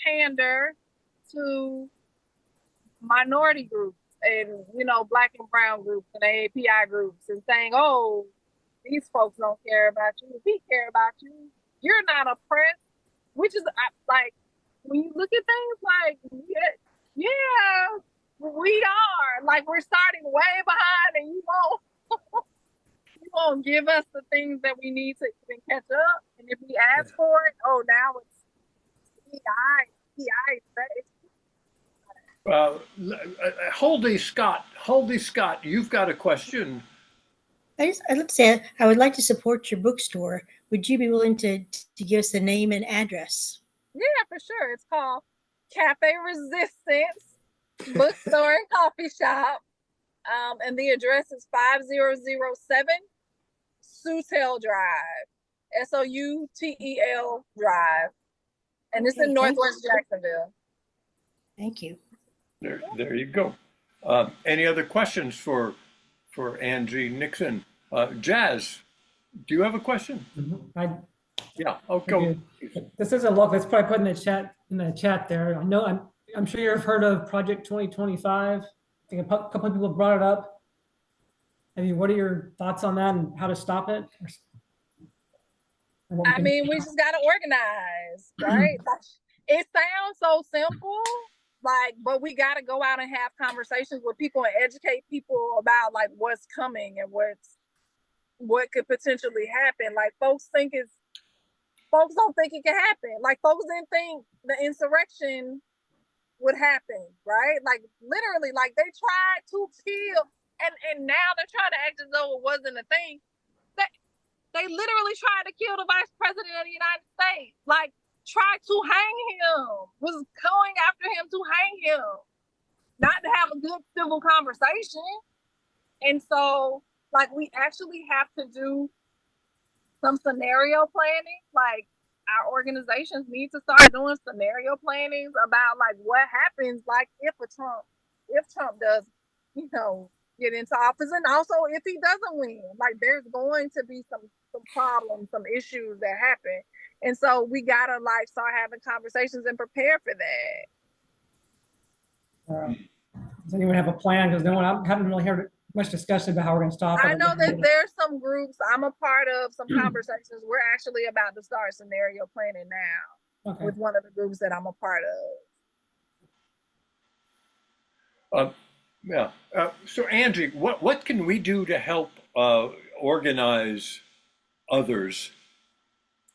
pander to minority groups and Black and brown groups and AAPI groups, and saying, oh, these folks don't care about you. We care about you. You're not oppressed. Which is like, when you look at things, like, yeah, we are. Like, we're starting way behind, and you won't give us the things that we need to even catch up. And if we ask for it, oh, now it's Holdy Scott, you've got a question. I'd say I would like to support your bookstore. Would you be willing to give us the name and address? Yeah, for sure. It's called Cafe Resistance Bookstore and Coffee Shop. And the address is 5007 Soutel Drive, Soutel Drive. And it's in Northwest Jacksonville. Thank you. There you go. Any other questions for Angie Nixon? Jazz, do you have a question? Mm-hmm. Yeah. Oh, go. This is a look. Let's probably put in the chat there. I know I'm sure you've heard of Project 2025. I think a couple of people have brought it up. I mean, what are your thoughts on that and how to stop it? I mean, we just got to organize, right? It sounds so simple, like, but we got to go out and have conversations with people and educate people about like what's coming and what could potentially happen. Like, folks don't think it can happen. Like, folks didn't think the insurrection would happen, right? Like, literally, like, they tried to kill, and now they're trying to act as though it wasn't a thing. They literally tried to kill the vice president of the United States. Like, tried to hang him, was going after him to hang him, not to have a good civil conversation. And so, like, we actually have to do some scenario planning. Like, our organizations need to start doing scenario plannings about like what happens, like if Trump does, get into office, and also if he doesn't win. Like, there's going to be some problems, some issues that happen, and so we gotta like start having conversations and prepare for that. Does anyone have a plan? Because I haven't really heard much discussion about how we're going to stop it. I know that there's some groups I'm a part of, some conversations. We're actually about to start scenario planning now with one of the groups that I'm a part of. So Angie, what can we do to help organize others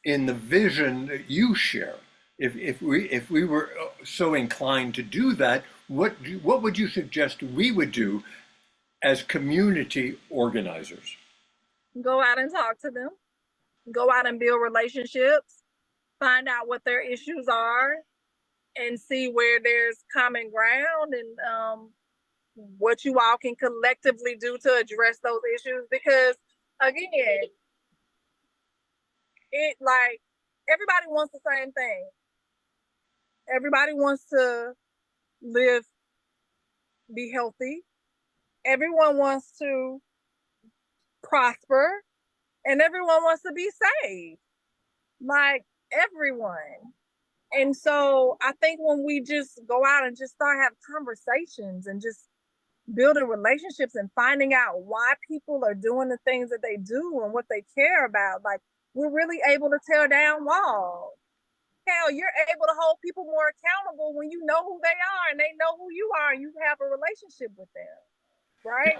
in the vision that you share? If we were so inclined to do that, what would you suggest we would do as community organizers? Go out and talk to them. Go out and build relationships. Find out what their issues are, and see where there's common ground, and what you all can collectively do to address those issues. Because again, it like everybody wants the same thing. Everybody wants to live, be healthy. Everyone wants to prosper, and everyone wants to be saved. Like everyone. And so I think when we just go out and just start having conversations and just building relationships and finding out why people are doing the things that they do and what they care about, like we're really able to tear down walls. Hell, you're able to hold people more accountable when you know who they are and they know who you are and you have a relationship with them, right?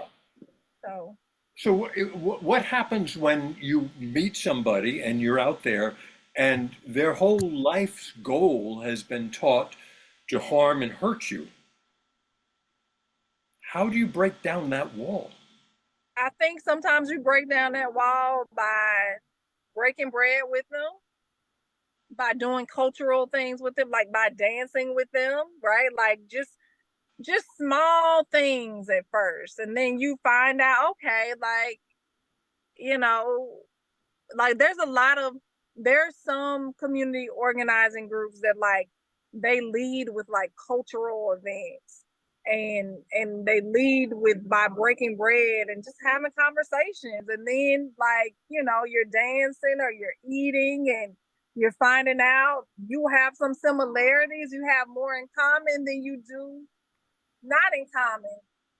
So So, what happens when you meet somebody and you're out there and their whole life's goal has been taught to harm and hurt you? How do you break down that wall? I think sometimes you break down that wall by breaking bread with them, by doing cultural things with them, like by dancing with them, right? Like just small things at first. And then you find out, okay, like, you know, like there's some community organizing groups that like they lead with like cultural events and they lead with by breaking bread and just having conversations, and then like you're dancing or you're eating and you're finding out you have some similarities, you have more in common than you do not in common.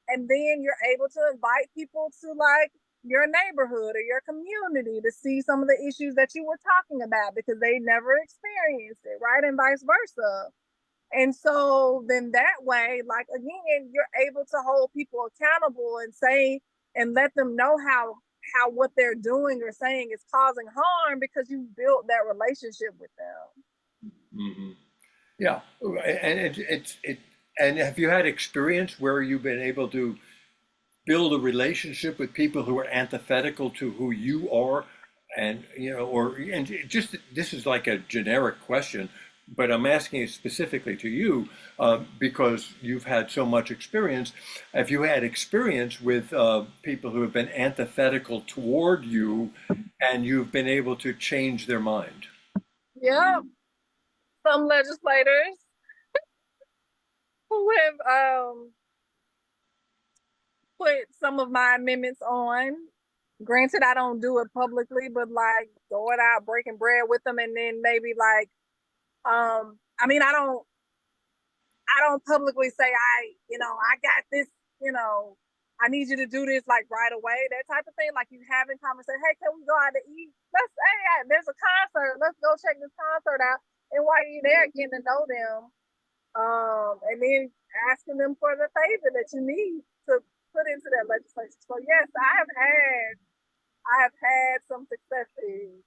And then you're able to invite people to like your neighborhood or your community to see some of the issues that you were talking about because they never experienced it, right? And vice versa. And so then that way, like again, you're able to hold people accountable and say and let them know how what they're doing or saying is causing harm because you built that relationship with them. Hmm. Yeah, and it. And have you had experience where you've been able to build a relationship with people who are antithetical to who you are, and and just this is like a generic question, but I'm asking it specifically to you because you've had so much experience. Have you had experience with people who have been antithetical toward you, and you've been able to change their mind? Yeah, some legislators who have put some of my amendments on. Granted, I don't do it publicly, but like going out, breaking bread with them, and then maybe like, I mean, I don't publicly say I got this, you know, I need you to do this like right away, that type of thing. Like you having conversation, hey, can we go out to eat? Let's hey, there's a concert. Let's go check this concert out. And while you're there, getting to know them, and then asking them for the favor that you need to put into that legislation. So yes, I have had some successes.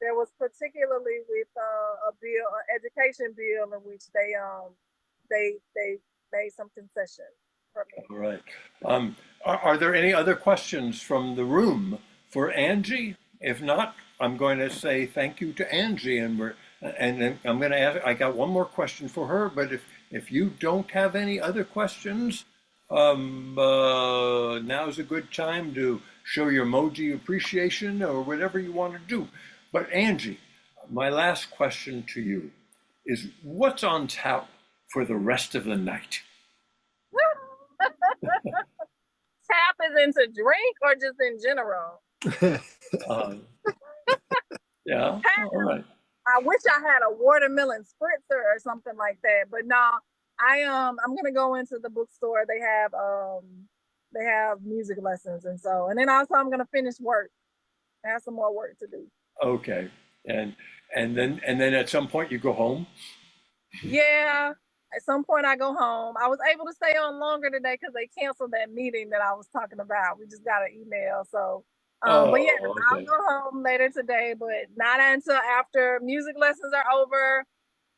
There was particularly with a bill, an education bill, in which they made some concessions for me. All right. Are there any other questions from the room for Angie? If not, I'm going to say thank you to Angie, and then I'm going to ask. I got one more question for her, but if you don't have any other questions, now's a good time to show your emoji appreciation or whatever you want to do. But Angie, my last question to you is, what's on tap for the rest of the night? Tap is into drink or just in general? Um, yeah, all right. I wish I had a watermelon spritzer or something like that, but no, I'm gonna go into the bookstore. They have music lessons, and then also I'm gonna finish work. I have some more work to do. Okay. And and then at some point you go home? Yeah, at some point I go home. I was able to stay on longer today because they canceled that meeting that I was talking about. We just got an email, so but yeah, Oh, I'll okay. go home later today, but not until after music lessons are over.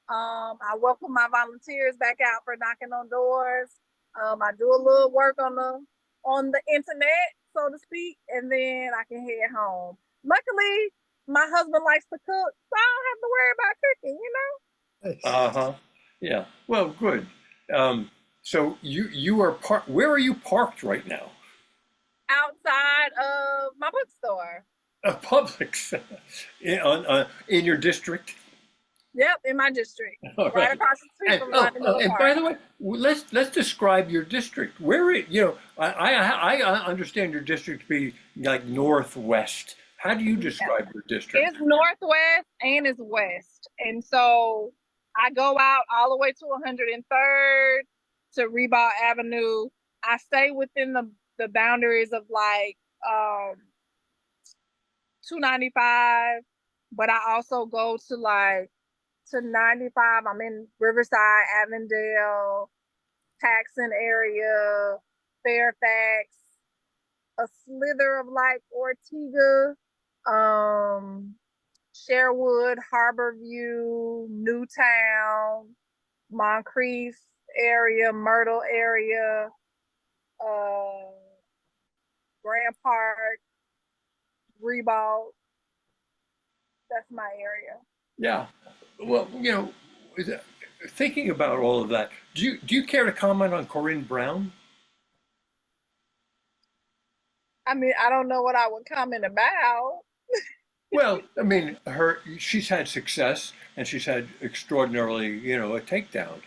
I welcome my volunteers back out for knocking on doors. I do a little work on the internet, so to speak, and then I can head home. Luckily, my husband likes to cook, so I don't have to worry about cooking. Uh-huh. Yeah. Well, good. Um, so you are where are you parked right now? Outside of my bookstore. A Publix in your district. Yep, in my district, All right right. across the street And, from London Middle and Park. by the way, let's describe your district. Where it, I understand your district to be like northwest. How do you Yeah. describe your district? It's northwest and it's west. And so I go out all the way to 103rd to Reebok Avenue. I stay within the boundaries of like 295, but I also go to like to 95. I'm in Riverside, Avondale, Paxson area, Fairfax, a slither of like Ortega, Sherwood, Harborview, Newtown, Moncrief area, Myrtle area, uh, Grand Park, Rebold. That's my area. Yeah. Well, thinking about all of that, do you care to comment on Corinne Brown? I mean, I don't know what I would comment about. Well, I mean, she's had success and she's had extraordinarily, a takedown.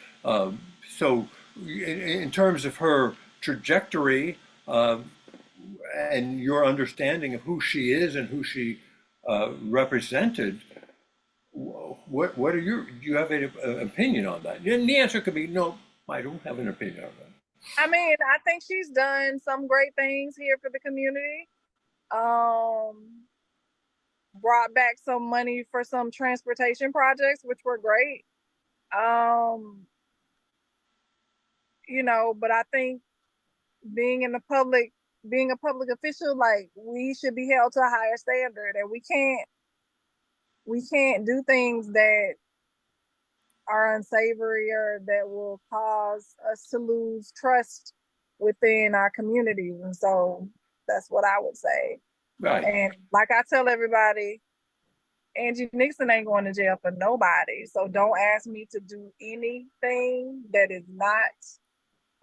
So, in terms of her trajectory and your understanding of who she is and who she represented, what are do you have an opinion on that? And the answer could be no, I don't have an opinion on that. I mean, I think she's done some great things here for the community. Brought back some money for some transportation projects, which were great. But I think being in the public, being a public official, like we should be held to a higher standard, and we can't do things that are unsavory or that will cause us to lose trust within our communities. And so that's what I would say. Right. And like I tell everybody, Angie Nixon ain't going to jail for nobody. So don't ask me to do anything that is not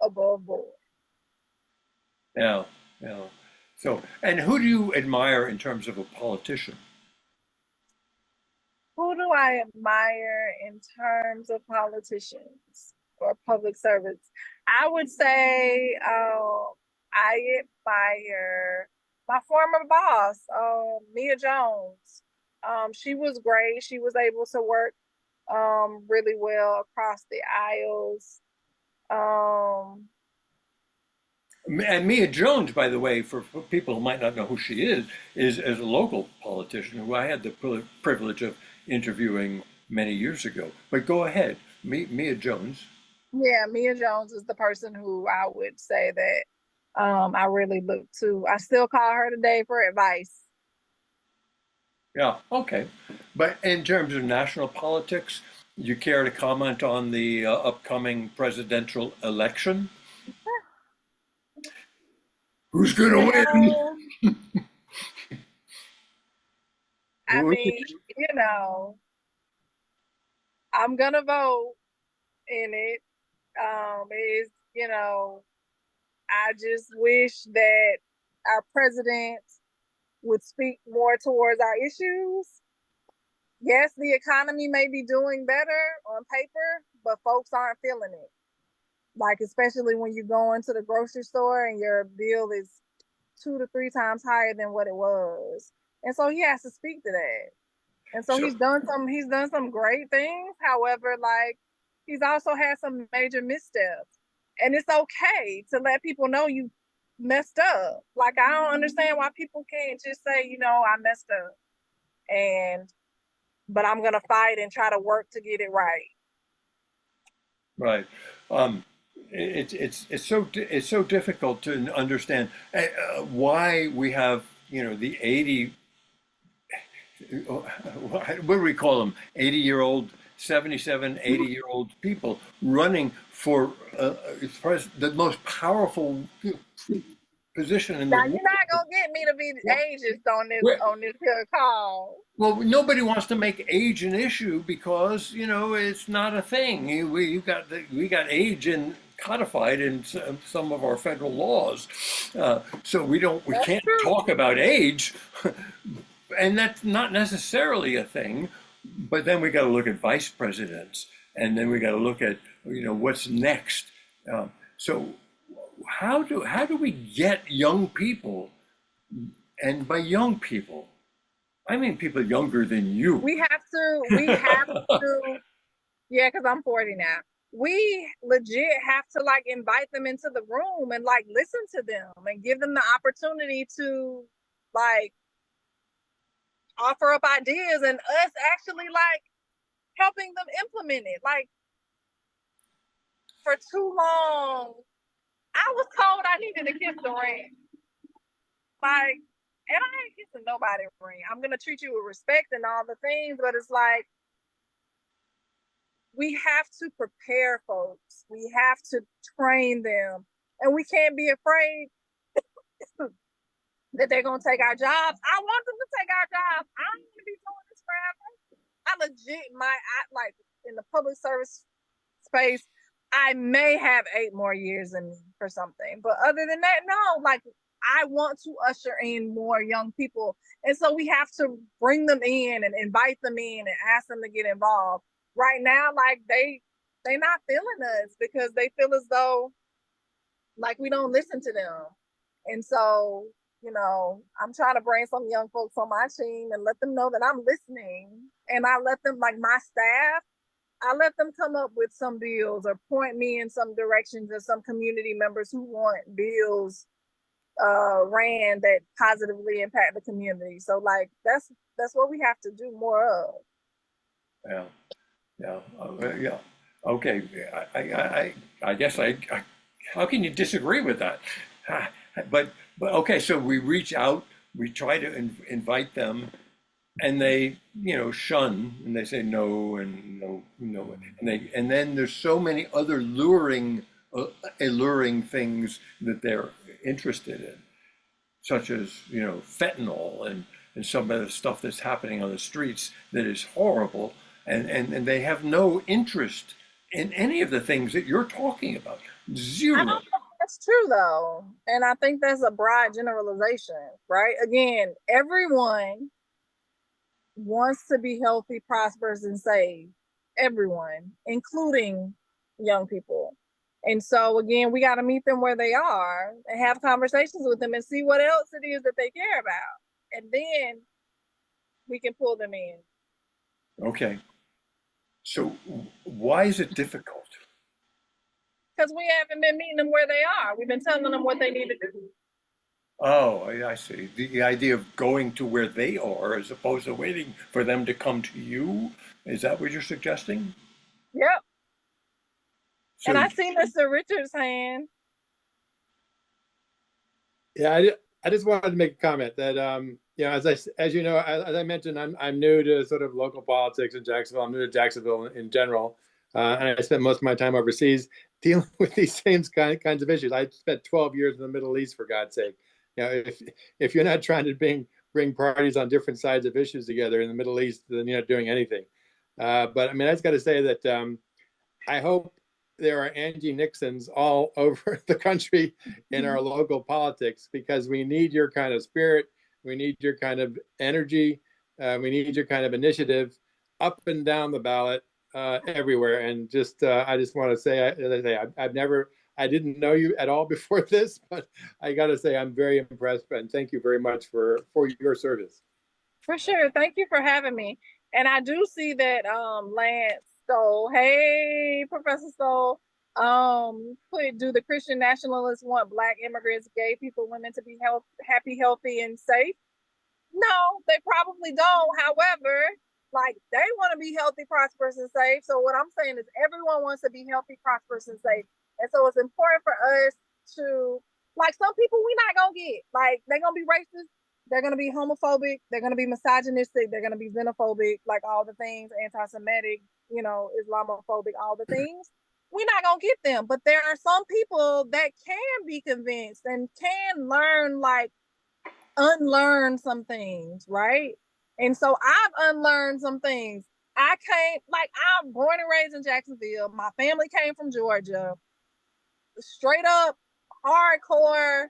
above board. Yeah, yeah. So, and who do you admire in terms of a politician? Who do I admire in terms of politicians or public servants? I would say I admire my former boss, Mia Jones. She was great. She was able to work really well across the aisles. And Mia Jones, by the way, for people who might not know who she is as a local politician who I had the privilege of interviewing many years ago. But go ahead, Mia Jones. Yeah, Mia Jones is the person who I would say that I really look to. I still call her today for advice. Yeah, okay. But in terms of national politics, you care to comment on the upcoming presidential election? Who's going to win? I mean, I'm gonna vote in it. I just wish that our president would speak more towards our issues. Yes, the economy may be doing better on paper, but folks aren't feeling it. Like, especially when you go into the grocery store and your bill is 2 to 3 times higher than what it was. And so he has to speak to that. And so he's done some great things. However, like he's also had some major missteps. And it's okay to let people know you messed up. Like I don't understand why people can't just say, I messed up. But I'm gonna fight and try to work to get it right. Right. It's so difficult to understand why we have the 80 what do we call them, 80-year-old 77 80-year-old people running for the most powerful position in the Now world. you're not gonna get me to be ageist on this here call. Well, nobody wants to make age an issue because it's not a thing. We got age codified in some of our federal laws, so we can't talk about age. and that's not necessarily a thing. But then we got to look at vice presidents, and then we got to look at what's next. So how do we get young people, and by young people, I mean people younger than you. We have to, yeah, because I'm 40 now. We legit have to like invite them into the room and like listen to them and give them the opportunity to like offer up ideas and us actually like helping them implement it. Like for too long, I was told I needed to kiss the ring. Like, and I ain't kissing nobody ring. I'm gonna treat you with respect and all the things, but it's like we have to prepare folks. We have to train them, and we can't be afraid that they're gonna take our jobs. I want them to take our jobs. I don't want to be doing this forever. I legit like in the public service space. I may have 8 more years in me for something, but other than that, no. Like I want to usher in more young people, and so we have to bring them in and invite them in and ask them to get involved. Right now, like they not feeling us because they feel as though like we don't listen to them, and so I'm trying to bring some young folks on my team and let them know that I'm listening, and I let them like my staff. I let them come up with some bills or point me in some directions of some community members who want bills ran that positively impact the community. So like that's what we have to do more of. Yeah, yeah. Okay, I guess how can you disagree with that? But okay, so we reach out, we try to invite them, and they shun, and they say no and no, no, and then there's so many other alluring things that they're interested in, such as fentanyl and some of the stuff that's happening on the streets that is horrible, and they have no interest in any of the things that you're talking about. I Zero. don't know if that's true though, and I think that's a broad generalization, right? Again, everyone wants to be healthy, prosperous, and safe. Everyone, including young people. And so again, we got to meet them where they are and have conversations with them and see what else it is that they care about. And then we can pull them in. Okay. So why is it difficult? Because we haven't been meeting them where they are. We've been telling them what they need to do. Oh, I see. The idea of going to where they are as opposed to waiting for them to come to you. Is that what you're suggesting? Yep. So, And I see Mr. Richards' hand. Yeah, I just wanted to make a comment that as you know, as I mentioned, I'm new to sort of local politics in Jacksonville. I'm new to Jacksonville in general, and I spent most of my time overseas dealing with these same kinds of issues. I spent 12 years in the Middle East, for God's sake. If you're not trying to bring parties on different sides of issues together in the Middle East, then you're not doing anything. But I mean, I just got to say that I hope there are Angie Nixons all over the country in our local politics, because we need your kind of spirit, we need your kind of energy, we need your kind of initiative up and down the ballot everywhere. And I just want to say, I didn't know you at all before this, but I got to say I'm very impressed, and thank you very much for your service. For sure. Thank you for having me. And I do see that Lance Stoll, hey, Professor Stoll, do the Christian nationalists want Black immigrants, gay people, women to be happy, healthy, and safe? No, they probably don't. However, like they want to be healthy, prosperous, and safe. So what I'm saying is everyone wants to be healthy, prosperous, and safe. And so it's important for us to, like, some people we not gonna get. Like, they're gonna be racist, they're gonna be homophobic, they're gonna be misogynistic, they're gonna be xenophobic, like all the things, anti-Semitic, Islamophobic, all the things. We're not gonna get them. But there are some people that can be convinced and can learn, like, unlearn some things, right? And so I've unlearned some things. I'm born and raised in Jacksonville. My family came from Georgia. Straight up hardcore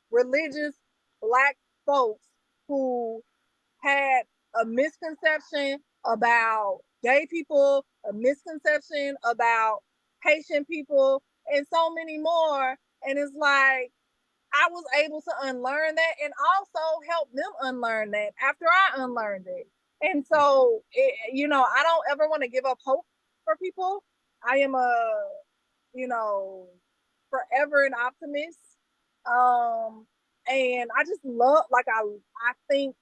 religious Black folks who had a misconception about gay people, a misconception about Haitian people, and so many more. And it's like, I was able to unlearn that and also help them unlearn that after I unlearned it. And so, you know, I don't ever want to give up hope for people. I am you know, forever an optimist. And I just love, like, I think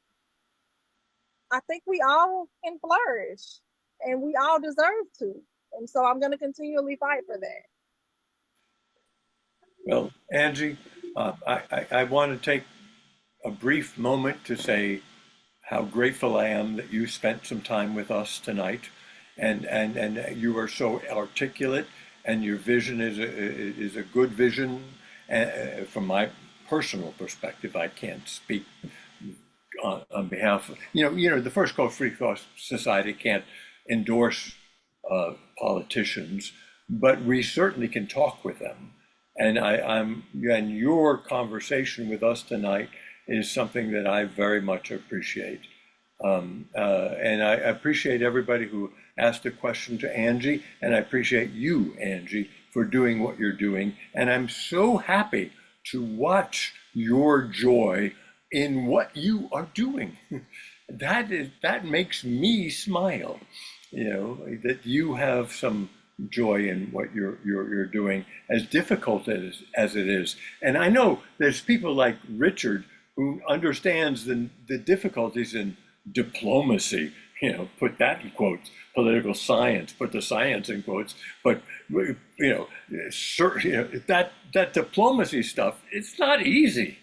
we all can flourish and we all deserve to. And so I'm going to continually fight for that. Well, Angie, I want to take a brief moment to say how grateful I am that you spent some time with us tonight, and you are so articulate, and your vision is a good vision. From my personal perspective, I can't speak on behalf of, the First Coast Free Thought Society can't endorse politicians, but we certainly can talk with them. And and your conversation with us tonight is something that I very much appreciate. And I appreciate everybody who asked a question to Angie, and I appreciate you, Angie, for doing what you're doing. And I'm so happy to watch your joy in what you are doing. That makes me smile, that you have some joy in what you're doing, as difficult as it is. And I know there's people like Richard who understands the difficulties in diplomacy, put that in quotes, political science, put the science in quotes, but that diplomacy stuff, it's not easy.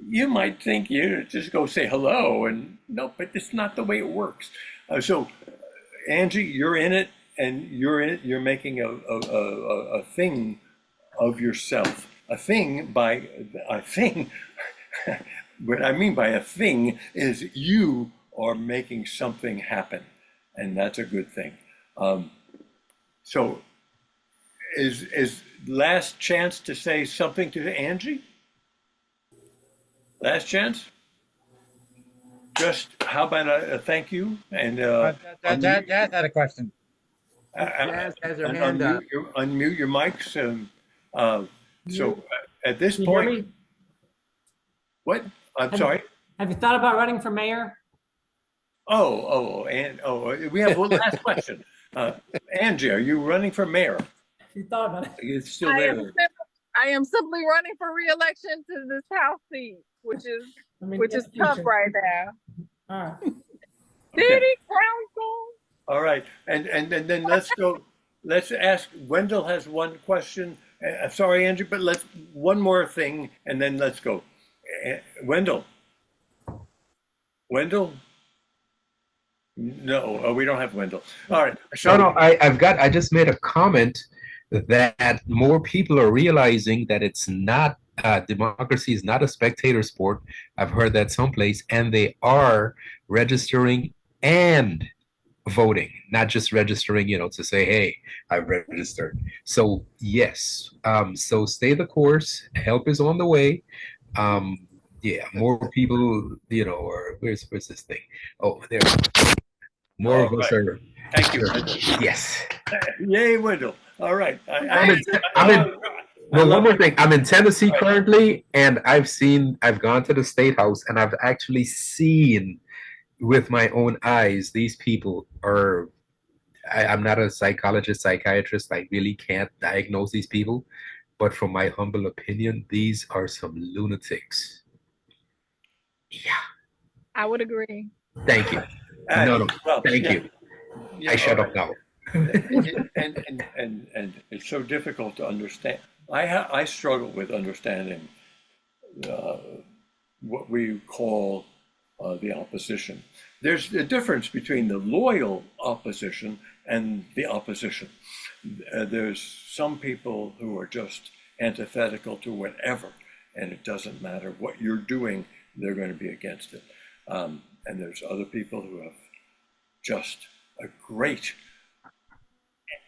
You might think you just go say hello, and no, but it's not the way it works. So Angie, you're in it, and you're making a thing of yourself. What I mean by a thing is you are making something happen, and that's a good thing. So is last chance to say something to Angie? Last chance? Just, how about a thank you? And Jazz had a question. Jazz has her hand up. unmute your mics. So at this Can you hear point, me? what? I'm sorry. Have you thought about running for mayor? We have one last question. Angie, are you running for mayor? Have you thought about it? It's still I there. am simply running for re-election to this House seat, which is in tough future. right now. All right. City council. All right, and then let's go. Let's ask. Wendell has one question. Sorry, Angie, but let's one more thing, and then let's go. Wendell. No, we don't have Wendell. All right. So, No, I just made a comment that more people are realizing that it's not, democracy is not a spectator sport. I've heard that someplace, and they are registering and voting, not just registering, to say, hey, I've registered. So yes, so stay the course. Help is on the way. Yeah, more people, or where's this thing? Oh, there. More of us are. thank you. Yes. Yay, Wendell. All right. One more thing. I'm in Tennessee currently, and I've gone to the State House, and I've actually seen with my own eyes, these people are, I'm not a psychologist, psychiatrist. I really can't diagnose these people. But from my humble opinion, these are some lunatics. Yeah. I would agree. Thank you. No, Well, thank you. I shut up now. and it's so difficult to understand. I struggle with understanding what we call the opposition. There's a difference between the loyal opposition and the opposition. There's some people who are just antithetical to whatever, and it doesn't matter what you're doing, they're going to be against it. And there's other people who have just a great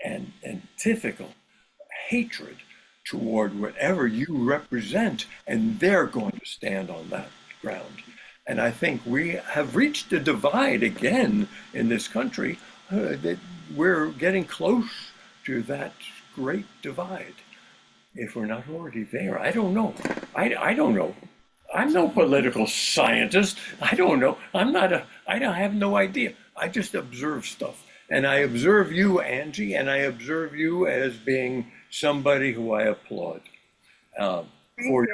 and antithetical hatred toward whatever you represent, and they're going to stand on that ground. And I think we have reached a divide again in this country, that we're getting close to that great divide. If we're not already there, I don't know. I don't know. I'm no political scientist. I don't know. I have no idea. I just observe stuff. And I observe you, Angie, and I observe you as being somebody who I applaud for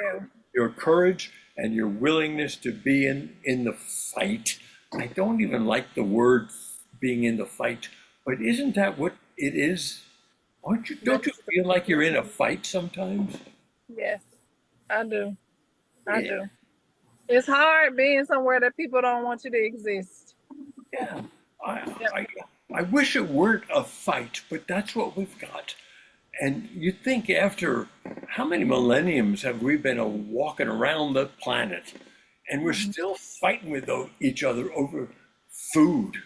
your courage and your willingness to be in the fight. I don't even like the word being in the fight, but isn't that what it is? Don't you feel like you're in a fight sometimes? Yes, I do. I Yeah. do. It's hard being somewhere that people don't want you to exist. Yeah. Yep. I wish it weren't a fight, but that's what we've got. And you think after how many millenniums have we been walking around the planet, and we're still fighting with each other over food,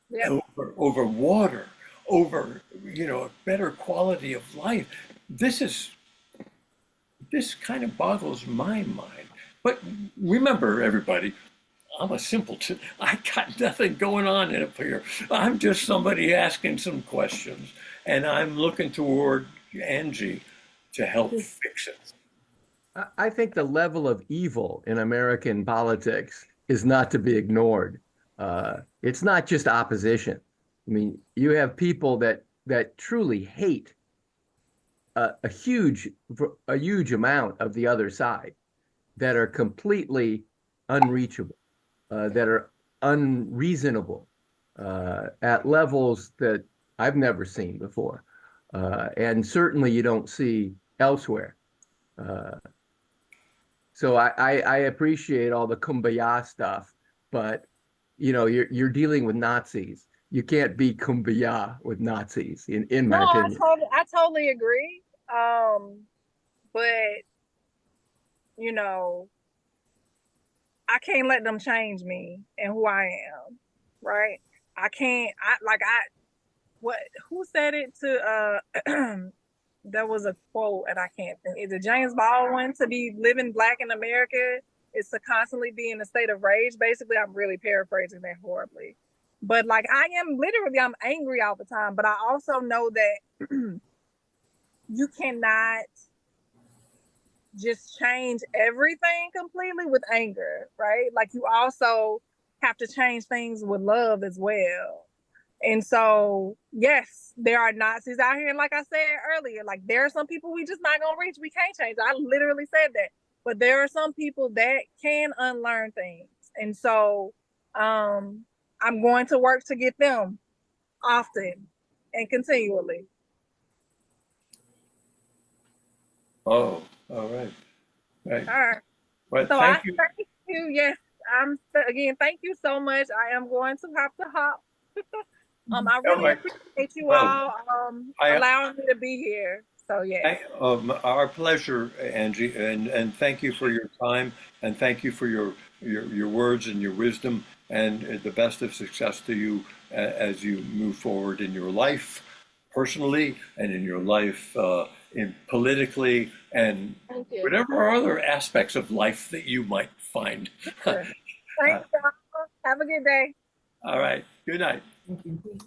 Yep. over water, over a better quality of life. This kind of boggles my mind. But remember, everybody, I'm a simpleton. I got nothing going on up here. I'm just somebody asking some questions, and I'm looking toward Angie to help fix it. I think the level of evil in American politics is not to be ignored. It's not just opposition. I mean, you have people that truly hate a huge amount of the other side, that are completely unreachable, that are unreasonable at levels that I've never seen before, and certainly you don't see elsewhere. So I appreciate all the kumbaya stuff, but you're dealing with Nazis. You can't be kumbaya with Nazis, in my No, opinion. I totally agree. But I can't let them change me and who I am, right? I can't. Who said it to? There was a quote, and I can't think. Is it James Baldwin? To be living black in America is to constantly be in a state of rage. Basically, I'm really paraphrasing that horribly, but like I'm angry all the time. But I also know that you cannot just change everything completely with anger, right? Like you also have to change things with love as well. And so, yes, there are Nazis out here. And like I said earlier, like there are some people we just not gonna reach. We can't change. I literally said that. But there are some people that can unlearn things. And so I'm going to work to get them often and continually. Oh, all right. Right. All right. Well, So thank you. thank you. Yes. Again, thank you so much. I am going to have to hop. I really appreciate you all allowing me to be here. So yeah. Our pleasure, Angie, and thank you for your time, and thank you for your words and your wisdom, and the best of success to you as you move forward in your life, personally, and in your life in politically, and whatever other aspects of life that you might find. Sure. Thanks, y'all. Have a good day. All right. Good night. Thank you.